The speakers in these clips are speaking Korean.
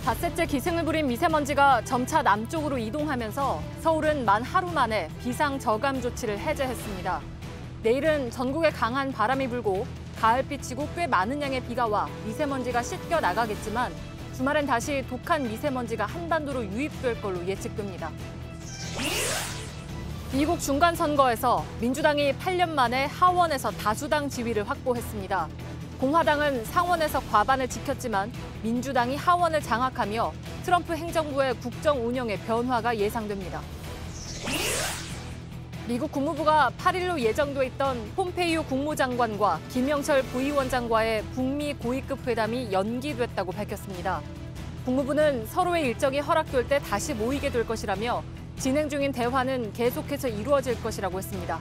닷새째 기승을 부린 미세먼지가 점차 남쪽으로 이동하면서 서울은 만 하루 만에 비상 저감 조치를 해제했습니다. 내일은 전국에 강한 바람이 불고 가을빛이고 꽤 많은 양의 비가 와 미세먼지가 씻겨 나가겠지만 주말엔 다시 독한 미세먼지가 한반도로 유입될 걸로 예측됩니다. 미국 중간선거에서 민주당이 8년 만에 하원에서 다수당 지위를 확보했습니다. 공화당은 상원에서 과반을 지켰지만 민주당이 하원을 장악하며 트럼프 행정부의 국정 운영에 변화가 예상됩니다. 미국 국무부가 8일로 예정돼 있던 폼페이오 국무장관과 김영철 부위원장과의 북미 고위급 회담이 연기됐다고 밝혔습니다. 국무부는 서로의 일정이 허락될 때 다시 모이게 될 것이라며 진행 중인 대화는 계속해서 이루어질 것이라고 했습니다.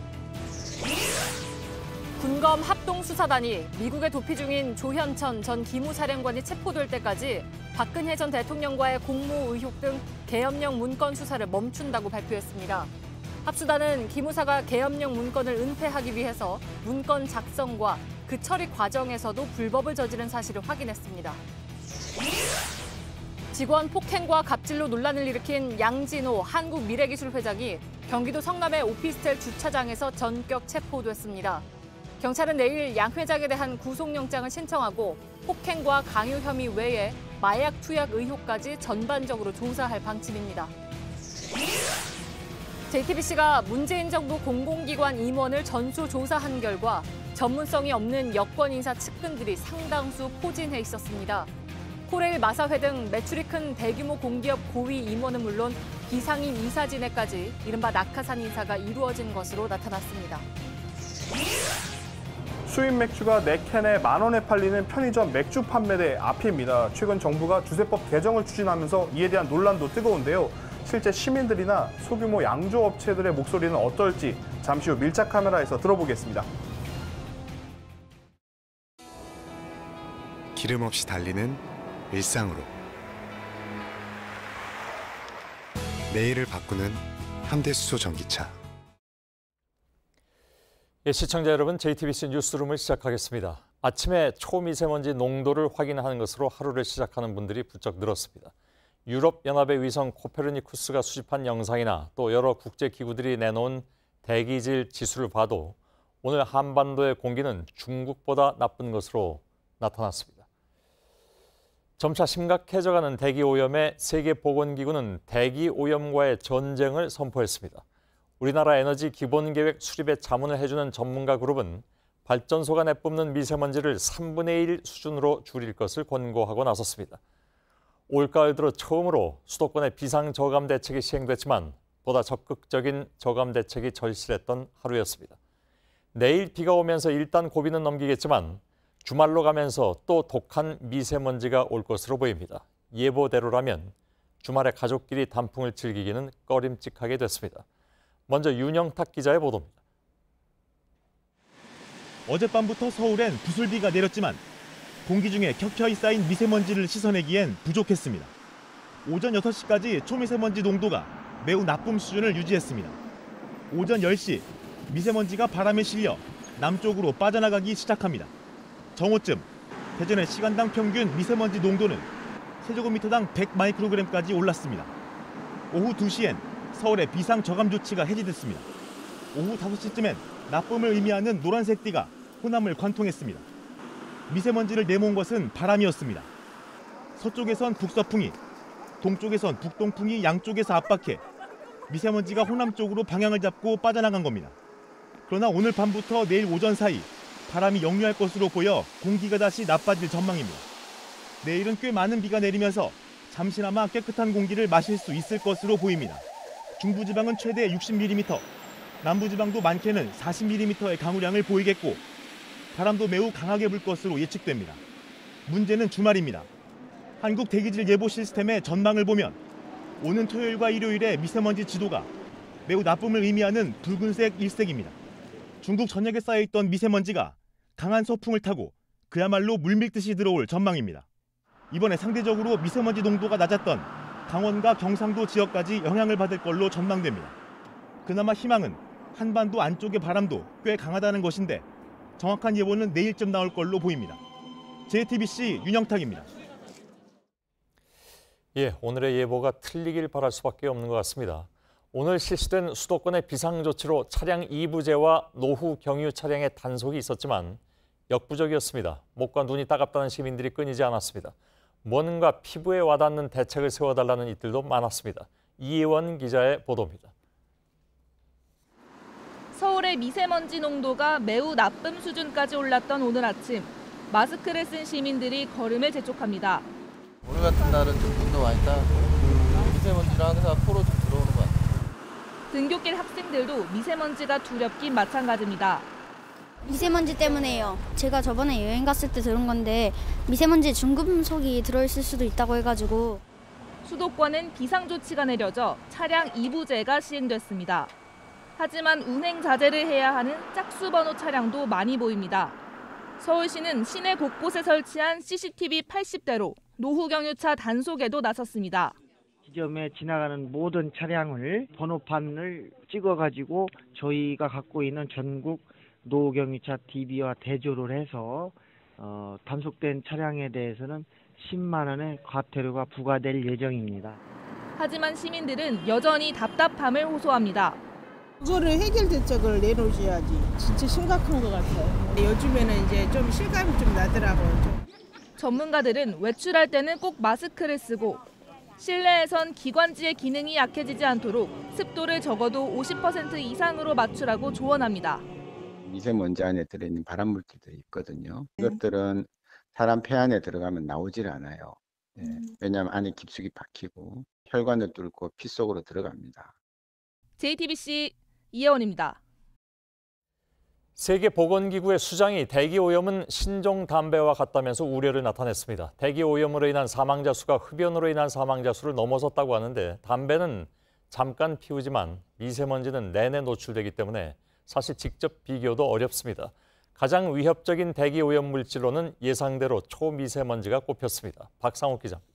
군검 합동수사단이 미국에 도피 중인 조현천 전 기무사령관이 체포될 때까지 박근혜 전 대통령과의 공모 의혹 등 계엄령 문건 수사를 멈춘다고 발표했습니다. 합수단은 기무사가 계엄령 문건을 은폐하기 위해서 문건 작성과 그 처리 과정에서도 불법을 저지른 사실을 확인했습니다. 직원 폭행과 갑질로 논란을 일으킨 양진호 한국미래기술회장이 경기도 성남의 오피스텔 주차장에서 전격 체포됐습니다. 경찰은 내일 양 회장에 대한 구속영장을 신청하고 폭행과 강요 혐의 외에 마약 투약 의혹까지 전반적으로 조사할 방침입니다. JTBC가 문재인 정부 공공기관 임원을 전수조사한 결과 전문성이 없는 여권 인사 측근들이 상당수 포진해 있었습니다. 코레일 마사회 등 매출이 큰 대규모 공기업 고위 임원은 물론 비상임 이사진에까지 이른바 낙하산 인사가 이루어진 것으로 나타났습니다. 수입 맥주가 4캔에 10,000원에 팔리는 편의점 맥주 판매대 앞입니다. 최근 정부가 주세법 개정을 추진하면서 이에 대한 논란도 뜨거운데요. 실제 시민들이나 소규모 양조업체들의 목소리는 어떨지 잠시 후 밀착 카메라에서 들어보겠습니다. 기름 없이 달리는 일상으로 내일을 바꾸는 현대수소 전기차. 시청자 여러분, JTBC 뉴스룸을 시작하겠습니다. 아침에 초미세먼지 농도를 확인하는 것으로 하루를 시작하는 분들이 부쩍 늘었습니다. 유럽연합의 위성 코페르니쿠스가 수집한 영상이나 또 여러 국제기구들이 내놓은 대기질 지수를 봐도 오늘 한반도의 공기는 중국보다 나쁜 것으로 나타났습니다. 점차 심각해져가는 대기오염에 세계보건기구는 대기오염과의 전쟁을 선포했습니다. 우리나라 에너지 기본계획 수립에 자문을 해주는 전문가 그룹은 발전소가 내뿜는 미세먼지를 3분의 1 수준으로 줄일 것을 권고하고 나섰습니다. 올가을 들어 처음으로 수도권의 비상저감 대책이 시행됐지만 보다 적극적인 저감 대책이 절실했던 하루였습니다. 내일 비가 오면서 일단 고비는 넘기겠지만 주말로 가면서 또 독한 미세먼지가 올 것으로 보입니다. 예보대로라면 주말에 가족끼리 단풍을 즐기기는 꺼림칙하게 됐습니다. 먼저 윤영탁 기자의 보도입니다. 어젯밤부터 서울엔 부슬비가 내렸지만 공기 중에 켜켜이 쌓인 미세먼지를 씻어내기엔 부족했습니다. 오전 6시까지 초미세먼지 농도가 매우 나쁨 수준을 유지했습니다. 오전 10시 미세먼지가 바람에 실려 남쪽으로 빠져나가기 시작합니다. 정오쯤 대전의 시간당 평균 미세먼지 농도는 세제곱미터당 100마이크로그램까지 올랐습니다. 오후 2시엔 서울의 비상 저감 조치가 해제됐습니다. 오후 5시쯤엔 나쁨을 의미하는 노란색 띠가 호남을 관통했습니다. 미세먼지를 내모은 것은 바람이었습니다. 서쪽에선 북서풍이, 동쪽에선 북동풍이 양쪽에서 압박해 미세먼지가 호남 쪽으로 방향을 잡고 빠져나간 겁니다. 그러나 오늘 밤부터 내일 오전 사이 바람이 역류할 것으로 보여 공기가 다시 나빠질 전망입니다. 내일은 꽤 많은 비가 내리면서 잠시나마 깨끗한 공기를 마실 수 있을 것으로 보입니다. 중부지방은 최대 60mm, 남부지방도 많게는 40mm의 강우량을 보이겠고 바람도 매우 강하게 불 것으로 예측됩니다. 문제는 주말입니다. 한국 대기질 예보 시스템의 전망을 보면 오는 토요일과 일요일에 미세먼지 지도가 매우 나쁨을 의미하는 붉은색 일색입니다. 중국 전역에 쌓여있던 미세먼지가 강한 서풍을 타고 그야말로 물밀듯이 들어올 전망입니다. 이번에 상대적으로 미세먼지 농도가 낮았던 강원과 경상도 지역까지 영향을 받을 걸로 전망됩니다. 그나마 희망은 한반도 안쪽의 바람도 꽤 강하다는 것인데 정확한 예보는 내일쯤 나올 걸로 보입니다. JTBC 윤영탁입니다. 예, 오늘의 예보가 틀리길 바랄 수밖에 없는 것 같습니다. 오늘 실시된 수도권의 비상조치로 차량 2부제와 노후 경유 차량의 단속이 있었지만 역부족이었습니다. 목과 눈이 따갑다는 시민들이 끊이지 않았습니다. 뭔가 피부에 와닿는 대책을 세워달라는 이들도 많았습니다. 이혜원 기자의 보도입니다. 서울의 미세먼지 농도가 매우 나쁨 수준까지 올랐던 오늘 아침, 마스크를 쓴 시민들이 걸음을 재촉합니다. 오늘 같은 날은 좀 눈도 많이 따고 미세먼지가 항상 코로 좀 들어오는 것 같아요. 등굣길 학생들도 미세먼지가 두렵긴 마찬가지입니다. 미세먼지 때문에요. 제가 저번에 여행 갔을 때 들은 건데 미세먼지 중금속이 들어있을 수도 있다고 해가지고. 수도권은 비상조치가 내려져 차량 2부제가 시행됐습니다. 하지만 운행 자제를 해야 하는 짝수번호 차량도 많이 보입니다. 서울시는 시내 곳곳에 설치한 CCTV 80대로 노후 경유차 단속에도 나섰습니다. 지점에 지나가는 모든 차량을 번호판을 찍어가지고 저희가 갖고 있는 전국 노후 경유차 DB와 대조를 해서 단속된 차량에 대해서는 10만 원의 과태료가 부과될 예정입니다. 하지만 시민들은 여전히 답답함을 호소합니다. 그거를 해결 대책을 내놓으셔야지. 진짜 심각한 것 같아요. 요즘에는 이제 좀 실감이 좀 나더라고요. 전문가들은 외출할 때는 꼭 마스크를 쓰고 실내에선 기관지의 기능이 약해지지 않도록 습도를 적어도 50% 이상으로 맞추라고 조언합니다. 미세먼지 안에 들어있는 발암물질들이 있거든요. 이것들은 사람 폐 안에 들어가면 나오질 않아요. 왜냐하면 안에 깊숙이 박히고 혈관을 뚫고 피 속으로 들어갑니다. JTBC 이혜원입니다. 세계보건기구의 수장이 대기오염은 신종 담배와 같다면서 우려를 나타냈습니다. 대기오염으로 인한 사망자 수가 흡연으로 인한 사망자 수를 넘어섰다고 하는데 담배는 잠깐 피우지만 미세먼지는 내내 노출되기 때문에 사실 직접 비교도 어렵습니다. 가장 위협적인 대기오염 물질로는 예상대로 초미세먼지가 꼽혔습니다. 박상욱 기자입니다.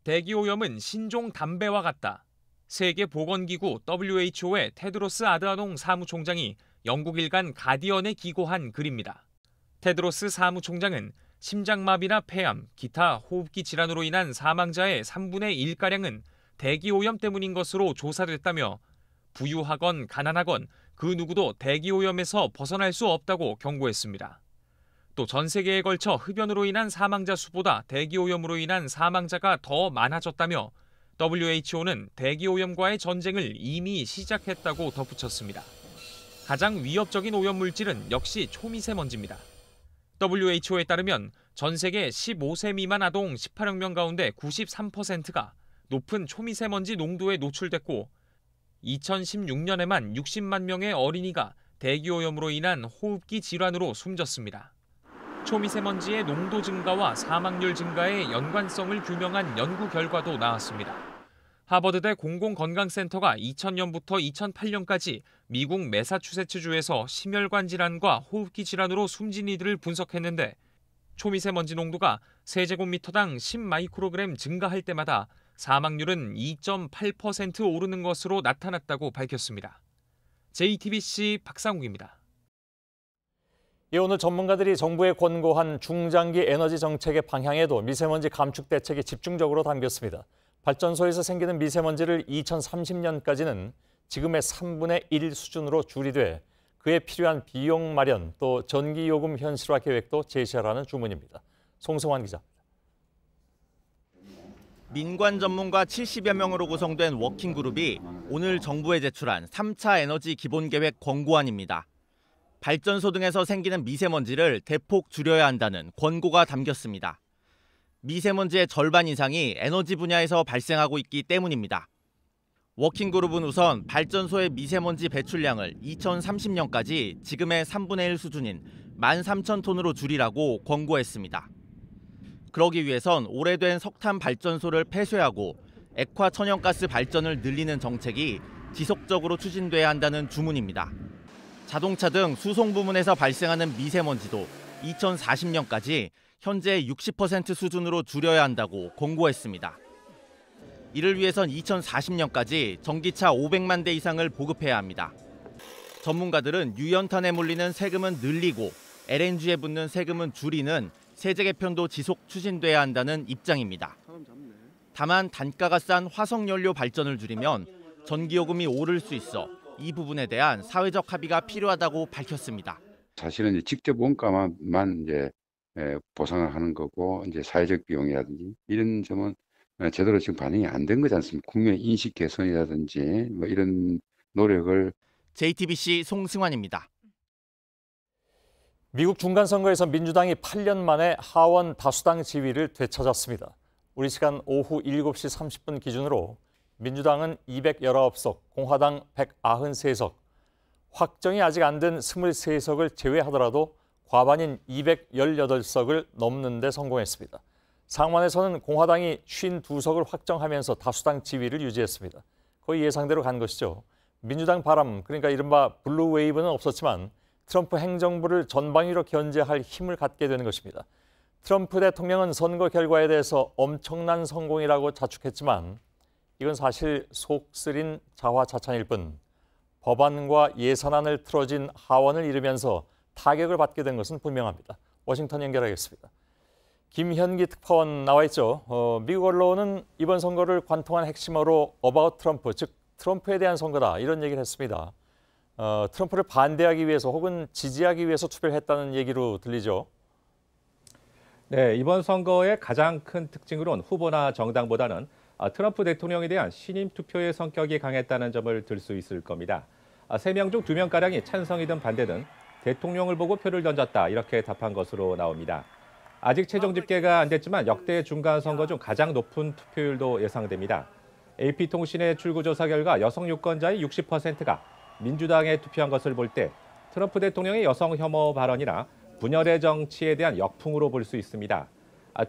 대기오염은 신종 담배와 같다. 세계보건기구 WHO의 테드로스 아드하놈 사무총장이 영국 일간 가디언에 기고한 글입니다. 테드로스 사무총장은 심장마비나 폐암, 기타 호흡기 질환으로 인한 사망자의 3분의 1가량은 대기오염 때문인 것으로 조사됐다며 부유하건 가난하건 그 누구도 대기오염에서 벗어날 수 없다고 경고했습니다. 또 전 세계에 걸쳐 흡연으로 인한 사망자 수보다 대기오염으로 인한 사망자가 더 많아졌다며 WHO는 대기오염과의 전쟁을 이미 시작했다고 덧붙였습니다. 가장 위협적인 오염물질은 역시 초미세먼지입니다. WHO에 따르면 전 세계 15세 미만 아동 18억 명 가운데 93%가 높은 초미세먼지 농도에 노출됐고 2016년에만 60만 명의 어린이가 대기오염으로 인한 호흡기 질환으로 숨졌습니다. 초미세먼지의 농도 증가와 사망률 증가의 연관성을 규명한 연구 결과도 나왔습니다. 하버드대 공공건강센터가 2000년부터 2008년까지 미국 매사추세츠주에서 심혈관 질환과 호흡기 질환으로 숨진 이들을 분석했는데 초미세먼지 농도가 세제곱미터당 10마이크로그램 증가할 때마다 사망률은 2.8% 오르는 것으로 나타났다고 밝혔습니다. JTBC 박상욱입니다. 예, 오늘 전문가들이 정부에 권고한 중장기 에너지 정책의 방향에도 미세먼지 감축 대책이 집중적으로 담겼습니다. 발전소에서 생기는 미세먼지를 2030년까지는 지금의 3분의 1 수준으로 줄이되 그에 필요한 비용 마련 또 전기요금 현실화 계획도 제시하라는 주문입니다. 송승환 기자. 민관 전문가 70여 명으로 구성된 워킹그룹이 오늘 정부에 제출한 3차 에너지 기본계획 권고안입니다. 발전소 등에서 생기는 미세먼지를 대폭 줄여야 한다는 권고가 담겼습니다. 미세먼지의 절반 이상이 에너지 분야에서 발생하고 있기 때문입니다. 워킹그룹은 우선 발전소의 미세먼지 배출량을 2030년까지 지금의 3분의 1 수준인 13,000톤으로 줄이라고 권고했습니다. 그러기 위해선 오래된 석탄 발전소를 폐쇄하고 액화 천연가스 발전을 늘리는 정책이 지속적으로 추진돼야 한다는 주문입니다. 자동차 등 수송 부문에서 발생하는 미세먼지도 2040년까지 현재 60% 수준으로 줄여야 한다고 권고했습니다. 이를 위해선 2040년까지 전기차 500만 대 이상을 보급해야 합니다. 전문가들은 유연탄에 물리는 세금은 늘리고 LNG에 붙는 세금은 줄이는 세제 개편도 지속 추진돼야 한다는 입장입니다. 다만 단가가 싼 화석연료 발전을 줄이면 전기요금이 오를 수 있어 이 부분에 대한 사회적 합의가 필요하다고 밝혔습니다. 사실은 이제 직접 원가만 이제 보상을 하는 거고 이제 사회적 비용이라든지 이런 점은 제대로 지금 반영이 안 된 거지 않습니까? 국민의 인식 개선이라든지 뭐 이런 노력을. JTBC 송승환입니다. 미국 중간선거에서 민주당이 8년 만에 하원 다수당 지위를 되찾았습니다. 우리 시간 오후 7시 30분 기준으로 민주당은 219석, 공화당 193석, 확정이 아직 안 된 23석을 제외하더라도 과반인 218석을 넘는 데 성공했습니다. 상원에서는 공화당이 52석을 확정하면서 다수당 지위를 유지했습니다. 거의 예상대로 간 것이죠. 민주당 바람, 그러니까 이른바 블루 웨이브는 없었지만 트럼프 행정부를 전방위로 견제할 힘을 갖게 되는 것입니다. 트럼프 대통령은 선거 결과에 대해서 엄청난 성공이라고 자축했지만 이건 사실 속 쓰린 자화자찬일 뿐 법안과 예산안을 틀어진 하원을 이루면서 타격을 받게 된 것은 분명합니다. 워싱턴 연결하겠습니다. 김현기 특파원 나와 있죠. 미국 언론은 이번 선거를 관통한 핵심어로 어바웃 트럼프, 즉 트럼프에 대한 선거다 이런 얘기를 했습니다. 트럼프를 반대하기 위해서 혹은 지지하기 위해서 투표를 했다는 얘기로 들리죠. 네, 이번 선거의 가장 큰 특징으로는 후보나 정당보다는 트럼프 대통령에 대한 신임 투표의 성격이 강했다는 점을 들 수 있을 겁니다. 3명 중 2명가량이 찬성이든 반대든 대통령을 보고 표를 던졌다 이렇게 답한 것으로 나옵니다. 아직 최종 집계가 안 됐지만 역대 중간 선거 중 가장 높은 투표율도 예상됩니다. AP통신의 출구조사 결과 여성 유권자의 60%가 민주당에 투표한 것을 볼 때 트럼프 대통령의 여성 혐오 발언이나 분열의 정치에 대한 역풍으로 볼 수 있습니다.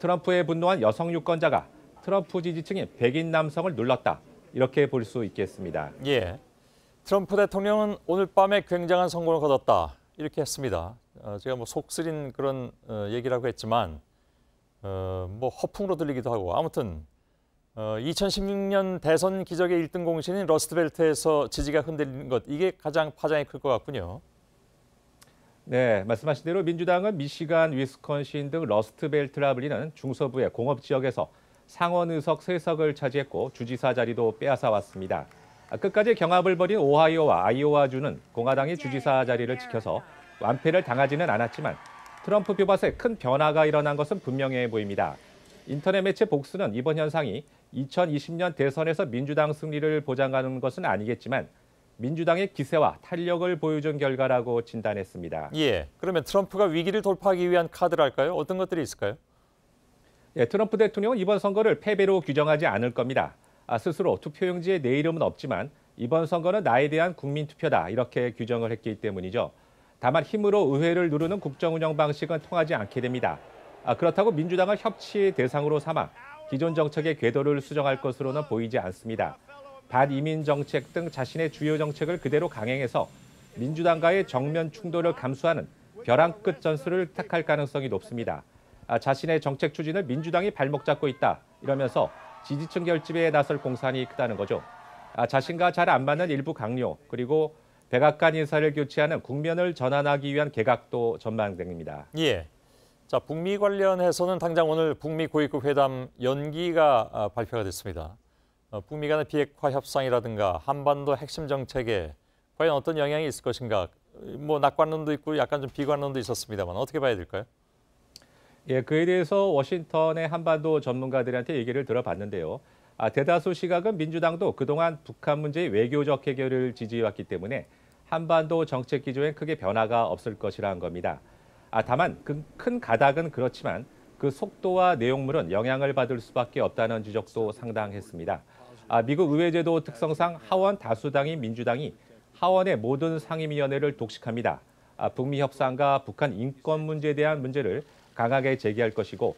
트럼프에 분노한 여성 유권자가 트럼프 지지층인 백인 남성을 눌렀다 이렇게 볼 수 있겠습니다. 예, 트럼프 대통령은 오늘 밤에 굉장한 성공을 거뒀다 이렇게 했습니다. 제가 뭐 속쓰린 그런 얘기라고 했지만 뭐 허풍으로 들리기도 하고 아무튼 2016년 대선 기적의 1등 공신인 러스트벨트에서 지지가 흔들린 것 이게 가장 파장이 클 것 같군요. 네, 말씀하신 대로 민주당은 미시간, 위스콘신 등 러스트벨트라 불리는 중서부의 공업 지역에서 상원 의석 3석을 차지했고 주지사 자리도 빼앗아 왔습니다. 끝까지 경합을 벌인 오하이오와 아이오와주는 공화당이 주지사 자리를 지켜서 완패를 당하지는 않았지만 트럼프 표밭에 큰 변화가 일어난 것은 분명해 보입니다. 인터넷 매체 복수는 이번 현상이 2020년 대선에서 민주당 승리를 보장하는 것은 아니겠지만 민주당의 기세와 탄력을 보여준 결과라고 진단했습니다. 예, 그러면 트럼프가 위기를 돌파하기 위한 카드랄까요? 어떤 것들이 있을까요? 예, 트럼프 대통령은 이번 선거를 패배로 규정하지 않을 겁니다. 스스로 투표용지에 내 이름은 없지만 이번 선거는 나에 대한 국민 투표다 이렇게 규정을 했기 때문이죠. 다만 힘으로 의회를 누르는 국정운영 방식은 통하지 않게 됩니다. 그렇다고 민주당을 협치의 대상으로 삼아 기존 정책의 궤도를 수정할 것으로는 보이지 않습니다. 반이민 정책 등 자신의 주요 정책을 그대로 강행해서 민주당과의 정면 충돌을 감수하는 벼랑 끝 전술을 택할 가능성이 높습니다. 자신의 정책 추진을 민주당이 발목 잡고 있다 이러면서 지지층 결집에 나설 공산이 크다는 거죠. 자신과 잘 안 맞는 일부 강요 그리고 백악관 인사를 교체하는 국면을 전환하기 위한 개각도 전망됩니다. 예. 자, 북미 관련해서는 당장 오늘 북미 고위급 회담 연기가 발표가 됐습니다. 북미 간의 비핵화 협상이라든가 한반도 핵심 정책에 과연 어떤 영향이 있을 것인가? 뭐 낙관론도 있고 약간 좀 비관론도 있었습니다만 어떻게 봐야 될까요? 예, 그에 대해서 워싱턴의 한반도 전문가들한테 얘기를 들어봤는데요. 대다수 시각은 민주당도 그동안 북한 문제의 외교적 해결을 지지해왔기 때문에 한반도 정책 기조엔 크게 변화가 없을 것이라는 겁니다. 다만 큰 가닥은 그렇지만 그 속도와 내용물은 영향을 받을 수밖에 없다는 지적도 상당했습니다. 미국 의회제도 특성상 하원 다수당인 민주당이 하원의 모든 상임위원회를 독식합니다. 북미 협상과 북한 인권 문제에 대한 문제를 강하게 제기할 것이고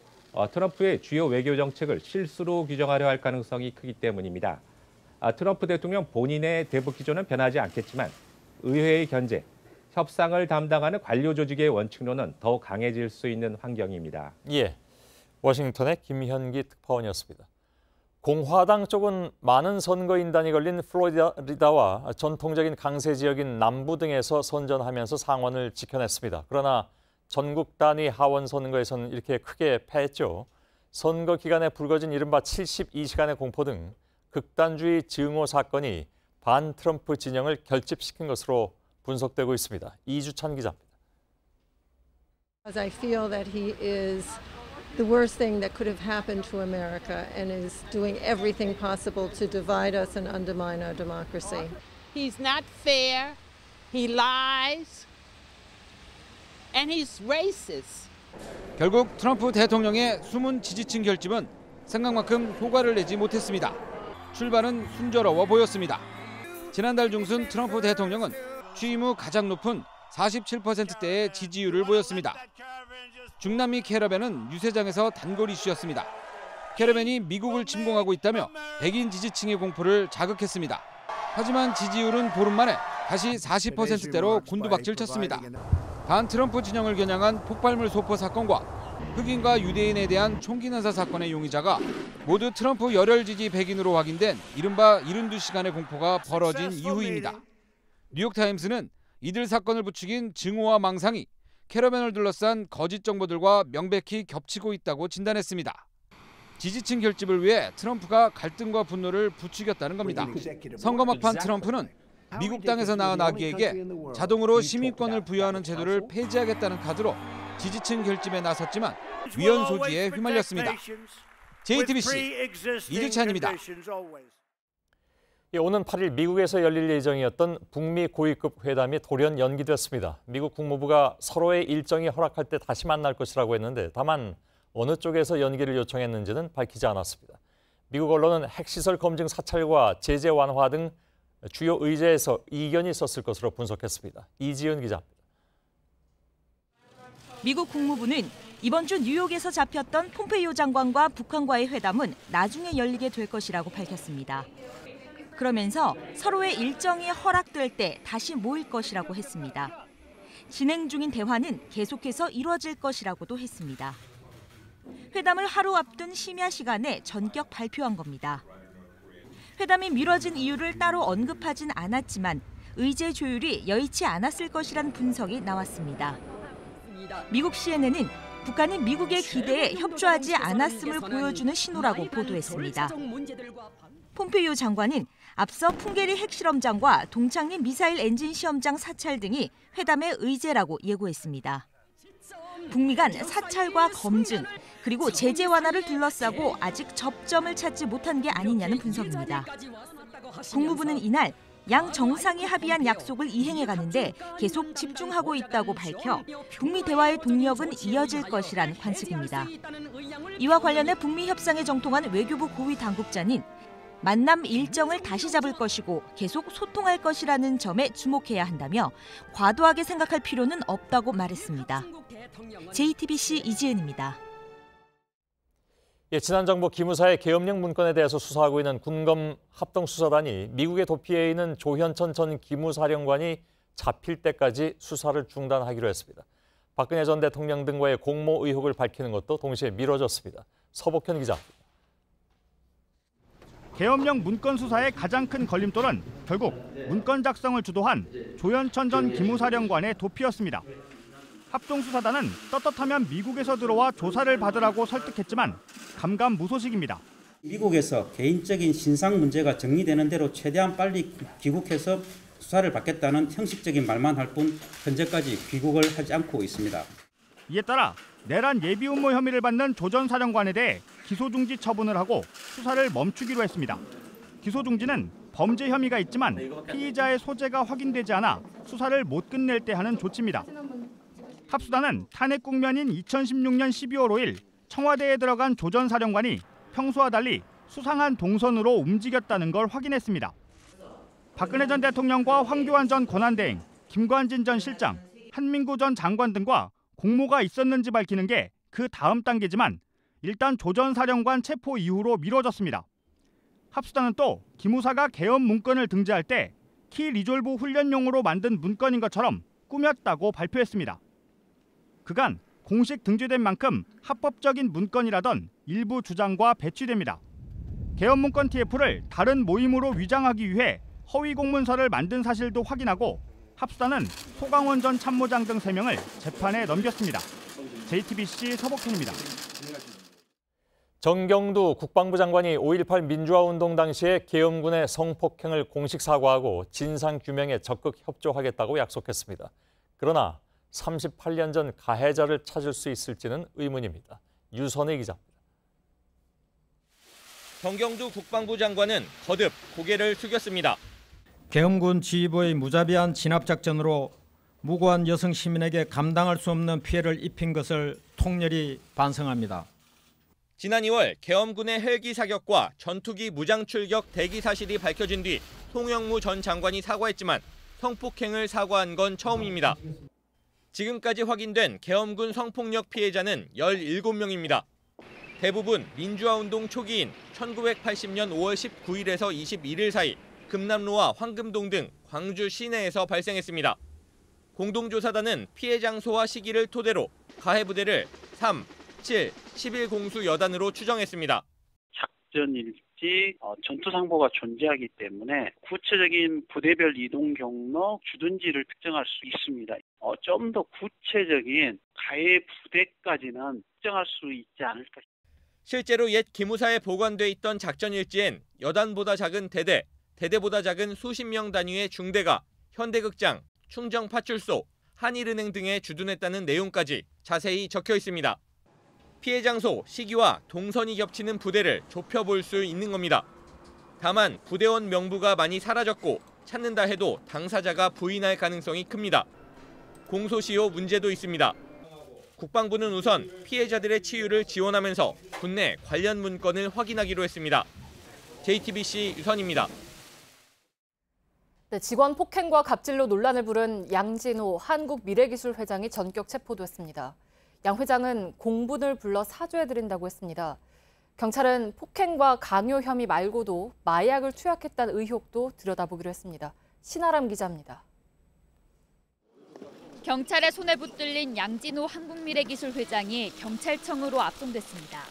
트럼프의 주요 외교 정책을 실수로 규정하려 할 가능성이 크기 때문입니다. 트럼프 대통령 본인의 대북 기조는 변하지 않겠지만 의회의 견제, 협상을 담당하는 관료 조직의 원칙론은 더욱 강해질 수 있는 환경입니다. 예, 워싱턴의 김현기 특파원이었습니다. 공화당 쪽은 많은 선거인단이 걸린 플로리다와 전통적인 강세 지역인 남부 등에서 선전하면서 상원을 지켜냈습니다. 그러나 전국 단위 하원 선거에서는 이렇게 크게 패했죠. 선거 기간에 불거진 이른바 72시간의 공포 등 극단주의 증오 사건이 반 트럼프 진영을 결집시킨 것으로 분석되고 있습니다. 이주찬 기자입니다. I feel that he is the worst thing that could have happened to America and is doing everything possible to divide us and undermine our democracy. He's not fair, he lies, and he's racist. 결국 트럼프 대통령의 숨은 지지층 결집은 생각만큼 효과를 내지 못했습니다. 출발은 순조로워 보였습니다. 지난달 중순 트럼프 대통령은 취임 후 가장 높은 47%대의 지지율을 보였습니다. 중남미 캐러밴은 유세장에서 단골 이슈였습니다. 캐러밴이 미국을 침공하고 있다며 백인 지지층의 공포를 자극했습니다. 하지만 지지율은 보름 만에 다시 40%대로 곤두박질 쳤습니다. 반 트럼프 진영을 겨냥한 폭발물 소포 사건과 흑인과 유대인에 대한 총기 난사 사건의 용의자가 모두 트럼프 열혈 지지 백인으로 확인된 이른바 72시간의 공포가 벌어진 이후입니다. 뉴욕타임스는 이들 사건을 부추긴 증오와 망상이 캐러밴을 둘러싼 거짓 정보들과 명백히 겹치고 있다고 진단했습니다. 지지층 결집을 위해 트럼프가 갈등과 분노를 부추겼다는 겁니다. 선거 막판 트럼프는 미국 땅에서 낳은 아기에게 자동으로 시민권을 부여하는 제도를 폐지하겠다는 카드로 지지층 결집에 나섰지만 위헌 소지에 휘말렸습니다. JTBC 이주찬입니다. 오는 8일 미국에서 열릴 예정이었던 북미 고위급 회담이 돌연 연기됐습니다. 미국 국무부가 서로의 일정이 허락할 때 다시 만날 것이라고 했는데 다만 어느 쪽에서 연기를 요청했는지는 밝히지 않았습니다. 미국 언론은 핵시설 검증 사찰과 제재 완화 등 주요 의제에서 이견이 있었을 것으로 분석했습니다. 이지은 기자입니다. 미국 국무부는 이번 주 뉴욕에서 잡혔던 폼페이오 장관과 북한과의 회담은 나중에 열리게 될 것이라고 밝혔습니다. 그러면서 서로의 일정이 허락될 때 다시 모일 것이라고 했습니다. 진행 중인 대화는 계속해서 이루어질 것이라고도 했습니다. 회담을 하루 앞둔 심야 시간에 전격 발표한 겁니다. 회담이 미뤄진 이유를 따로 언급하진 않았지만 의제 조율이 여의치 않았을 것이란 분석이 나왔습니다. 미국 CNN은 북한이 미국의 기대에 협조하지 않았음을 보여주는 신호라고 보도했습니다. 폼페이오 장관은 앞서 풍계리 핵실험장과 동창리 미사일 엔진 시험장 사찰 등이 회담의 의제라고 예고했습니다. 북미 간 사찰과 검증, 그리고 제재 완화를 둘러싸고 아직 접점을 찾지 못한 게 아니냐는 분석입니다. 국무부는 이날 양 정상이 합의한 약속을 이행해 가는데 계속 집중하고 있다고 밝혀 북미 대화의 동력은 이어질 것이란 관측입니다. 이와 관련해 북미 협상에 정통한 외교부 고위 당국자는 만남 일정을 다시 잡을 것이고 계속 소통할 것이라는 점에 주목해야 한다며 과도하게 생각할 필요는 없다고 말했습니다. JTBC 이지은입니다. 지난 정부 기무사의 계엄령 문건에 대해서 수사하고 있는 군검 합동수사단이 미국의 도피해 있는 조현천 전 기무사령관이 잡힐 때까지 수사를 중단하기로 했습니다. 박근혜 전 대통령 등과의 공모 의혹을 밝히는 것도 동시에 미뤄졌습니다. 서복현 기자. 계엄령 문건 수사의 가장 큰 걸림돌은 결국 문건 작성을 주도한 조현천 전 기무사령관의 도피였습니다. 합동수사단은 떳떳하면 미국에서 들어와 조사를 받으라고 설득했지만 감감무소식입니다. 미국에서 개인적인 신상 문제가 정리되는 대로 최대한 빨리 귀국해서 수사를 받겠다는 형식적인 말만 할 뿐 현재까지 귀국을 하지 않고 있습니다. 이에 따라 내란 예비 음모 혐의를 받는 조 전 사령관에 대해 기소중지 처분을 하고 수사를 멈추기로 했습니다. 기소중지는 범죄 혐의가 있지만 피의자의 소재가 확인되지 않아 수사를 못 끝낼 때 하는 조치입니다. 합수단은 탄핵 국면인 2016년 12월 5일 청와대에 들어간 조 전 사령관이 평소와 달리 수상한 동선으로 움직였다는 걸 확인했습니다. 박근혜 전 대통령과 황교안 전 권한대행, 김관진 전 실장, 한민구 전 장관 등과 공모가 있었는지 밝히는 게 그 다음 단계지만 일단 조 전 사령관 체포 이후로 미뤄졌습니다. 합수단은 또 기무사가 계엄 문건을 등재할 때 키 리졸브 훈련용으로 만든 문건인 것처럼 꾸몄다고 발표했습니다. 그간 공식 등재된 만큼 합법적인 문건이라던 일부 주장과 배치됩니다. 계엄 문건 TF를 다른 모임으로 위장하기 위해 허위 공문서를 만든 사실도 확인하고 합수단은 소강원 전 참모장 등 3명을 재판에 넘겼습니다. JTBC 서복현입니다. 정경두 국방부 장관이 5.18 민주화운동 당시에 계엄군의 성폭행을 공식 사과하고 진상규명에 적극 협조하겠다고 약속했습니다. 그러나 38년 전 가해자를 찾을 수 있을지는 의문입니다. 유선희 기자입니다. 정경두 국방부 장관은 거듭 고개를 숙였습니다. 계엄군 지휘부의 무자비한 진압작전으로 무고한 여성 시민에게 감당할 수 없는 피해를 입힌 것을 통렬히 반성합니다. 지난 2월 계엄군의 헬기 사격과 전투기 무장 출격 대기 사실이 밝혀진 뒤 송영무 전 장관이 사과했지만 성폭행을 사과한 건 처음입니다. 지금까지 확인된 계엄군 성폭력 피해자는 17명입니다. 대부분 민주화운동 초기인 1980년 5월 19일에서 21일 사이 금남로와 황금동 등 광주 시내에서 발생했습니다. 공동조사단은 피해 장소와 시기를 토대로 가해 부대를 3, 7, 11 공수 여단으로 추정했습니다. 작전일지, 전투상보가 존재하기 때문에 구체적인 부대별 이동 경로, 주둔지를 특정할 수 있습니다. 좀 더 구체적인 가해 부대까지는 특정할 수 있지 않을까. 실제로 옛 기무사에 보관돼 있던 작전일지엔 여단보다 작은 대대, 대대보다 작은 수십 명 단위의 중대가 현대극장, 충정파출소, 한일은행 등에 주둔했다는 내용까지 자세히 적혀 있습니다. 피해 장소, 시기와 동선이 겹치는 부대를 좁혀볼 수 있는 겁니다. 다만 부대원 명부가 많이 사라졌고 찾는다 해도 당사자가 부인할 가능성이 큽니다. 공소시효 문제도 있습니다. 국방부는 우선 피해자들의 치유를 지원하면서 국내 관련 문건을 확인하기로 했습니다. JTBC 유선입니다. 네, 직원 폭행과 갑질로 논란을 부른 양진호 한국미래기술 회장이 전격 체포됐습니다. 양 회장은 공분을 불러 사죄해드린다고 했습니다. 경찰은 폭행과 강요 혐의 말고도 마약을 투약했다는 의혹도 들여다보기로 했습니다. 신아람 기자입니다. 경찰의 손에 붙들린 양진호 한국미래기술 회장이 경찰청으로 압송됐습니다.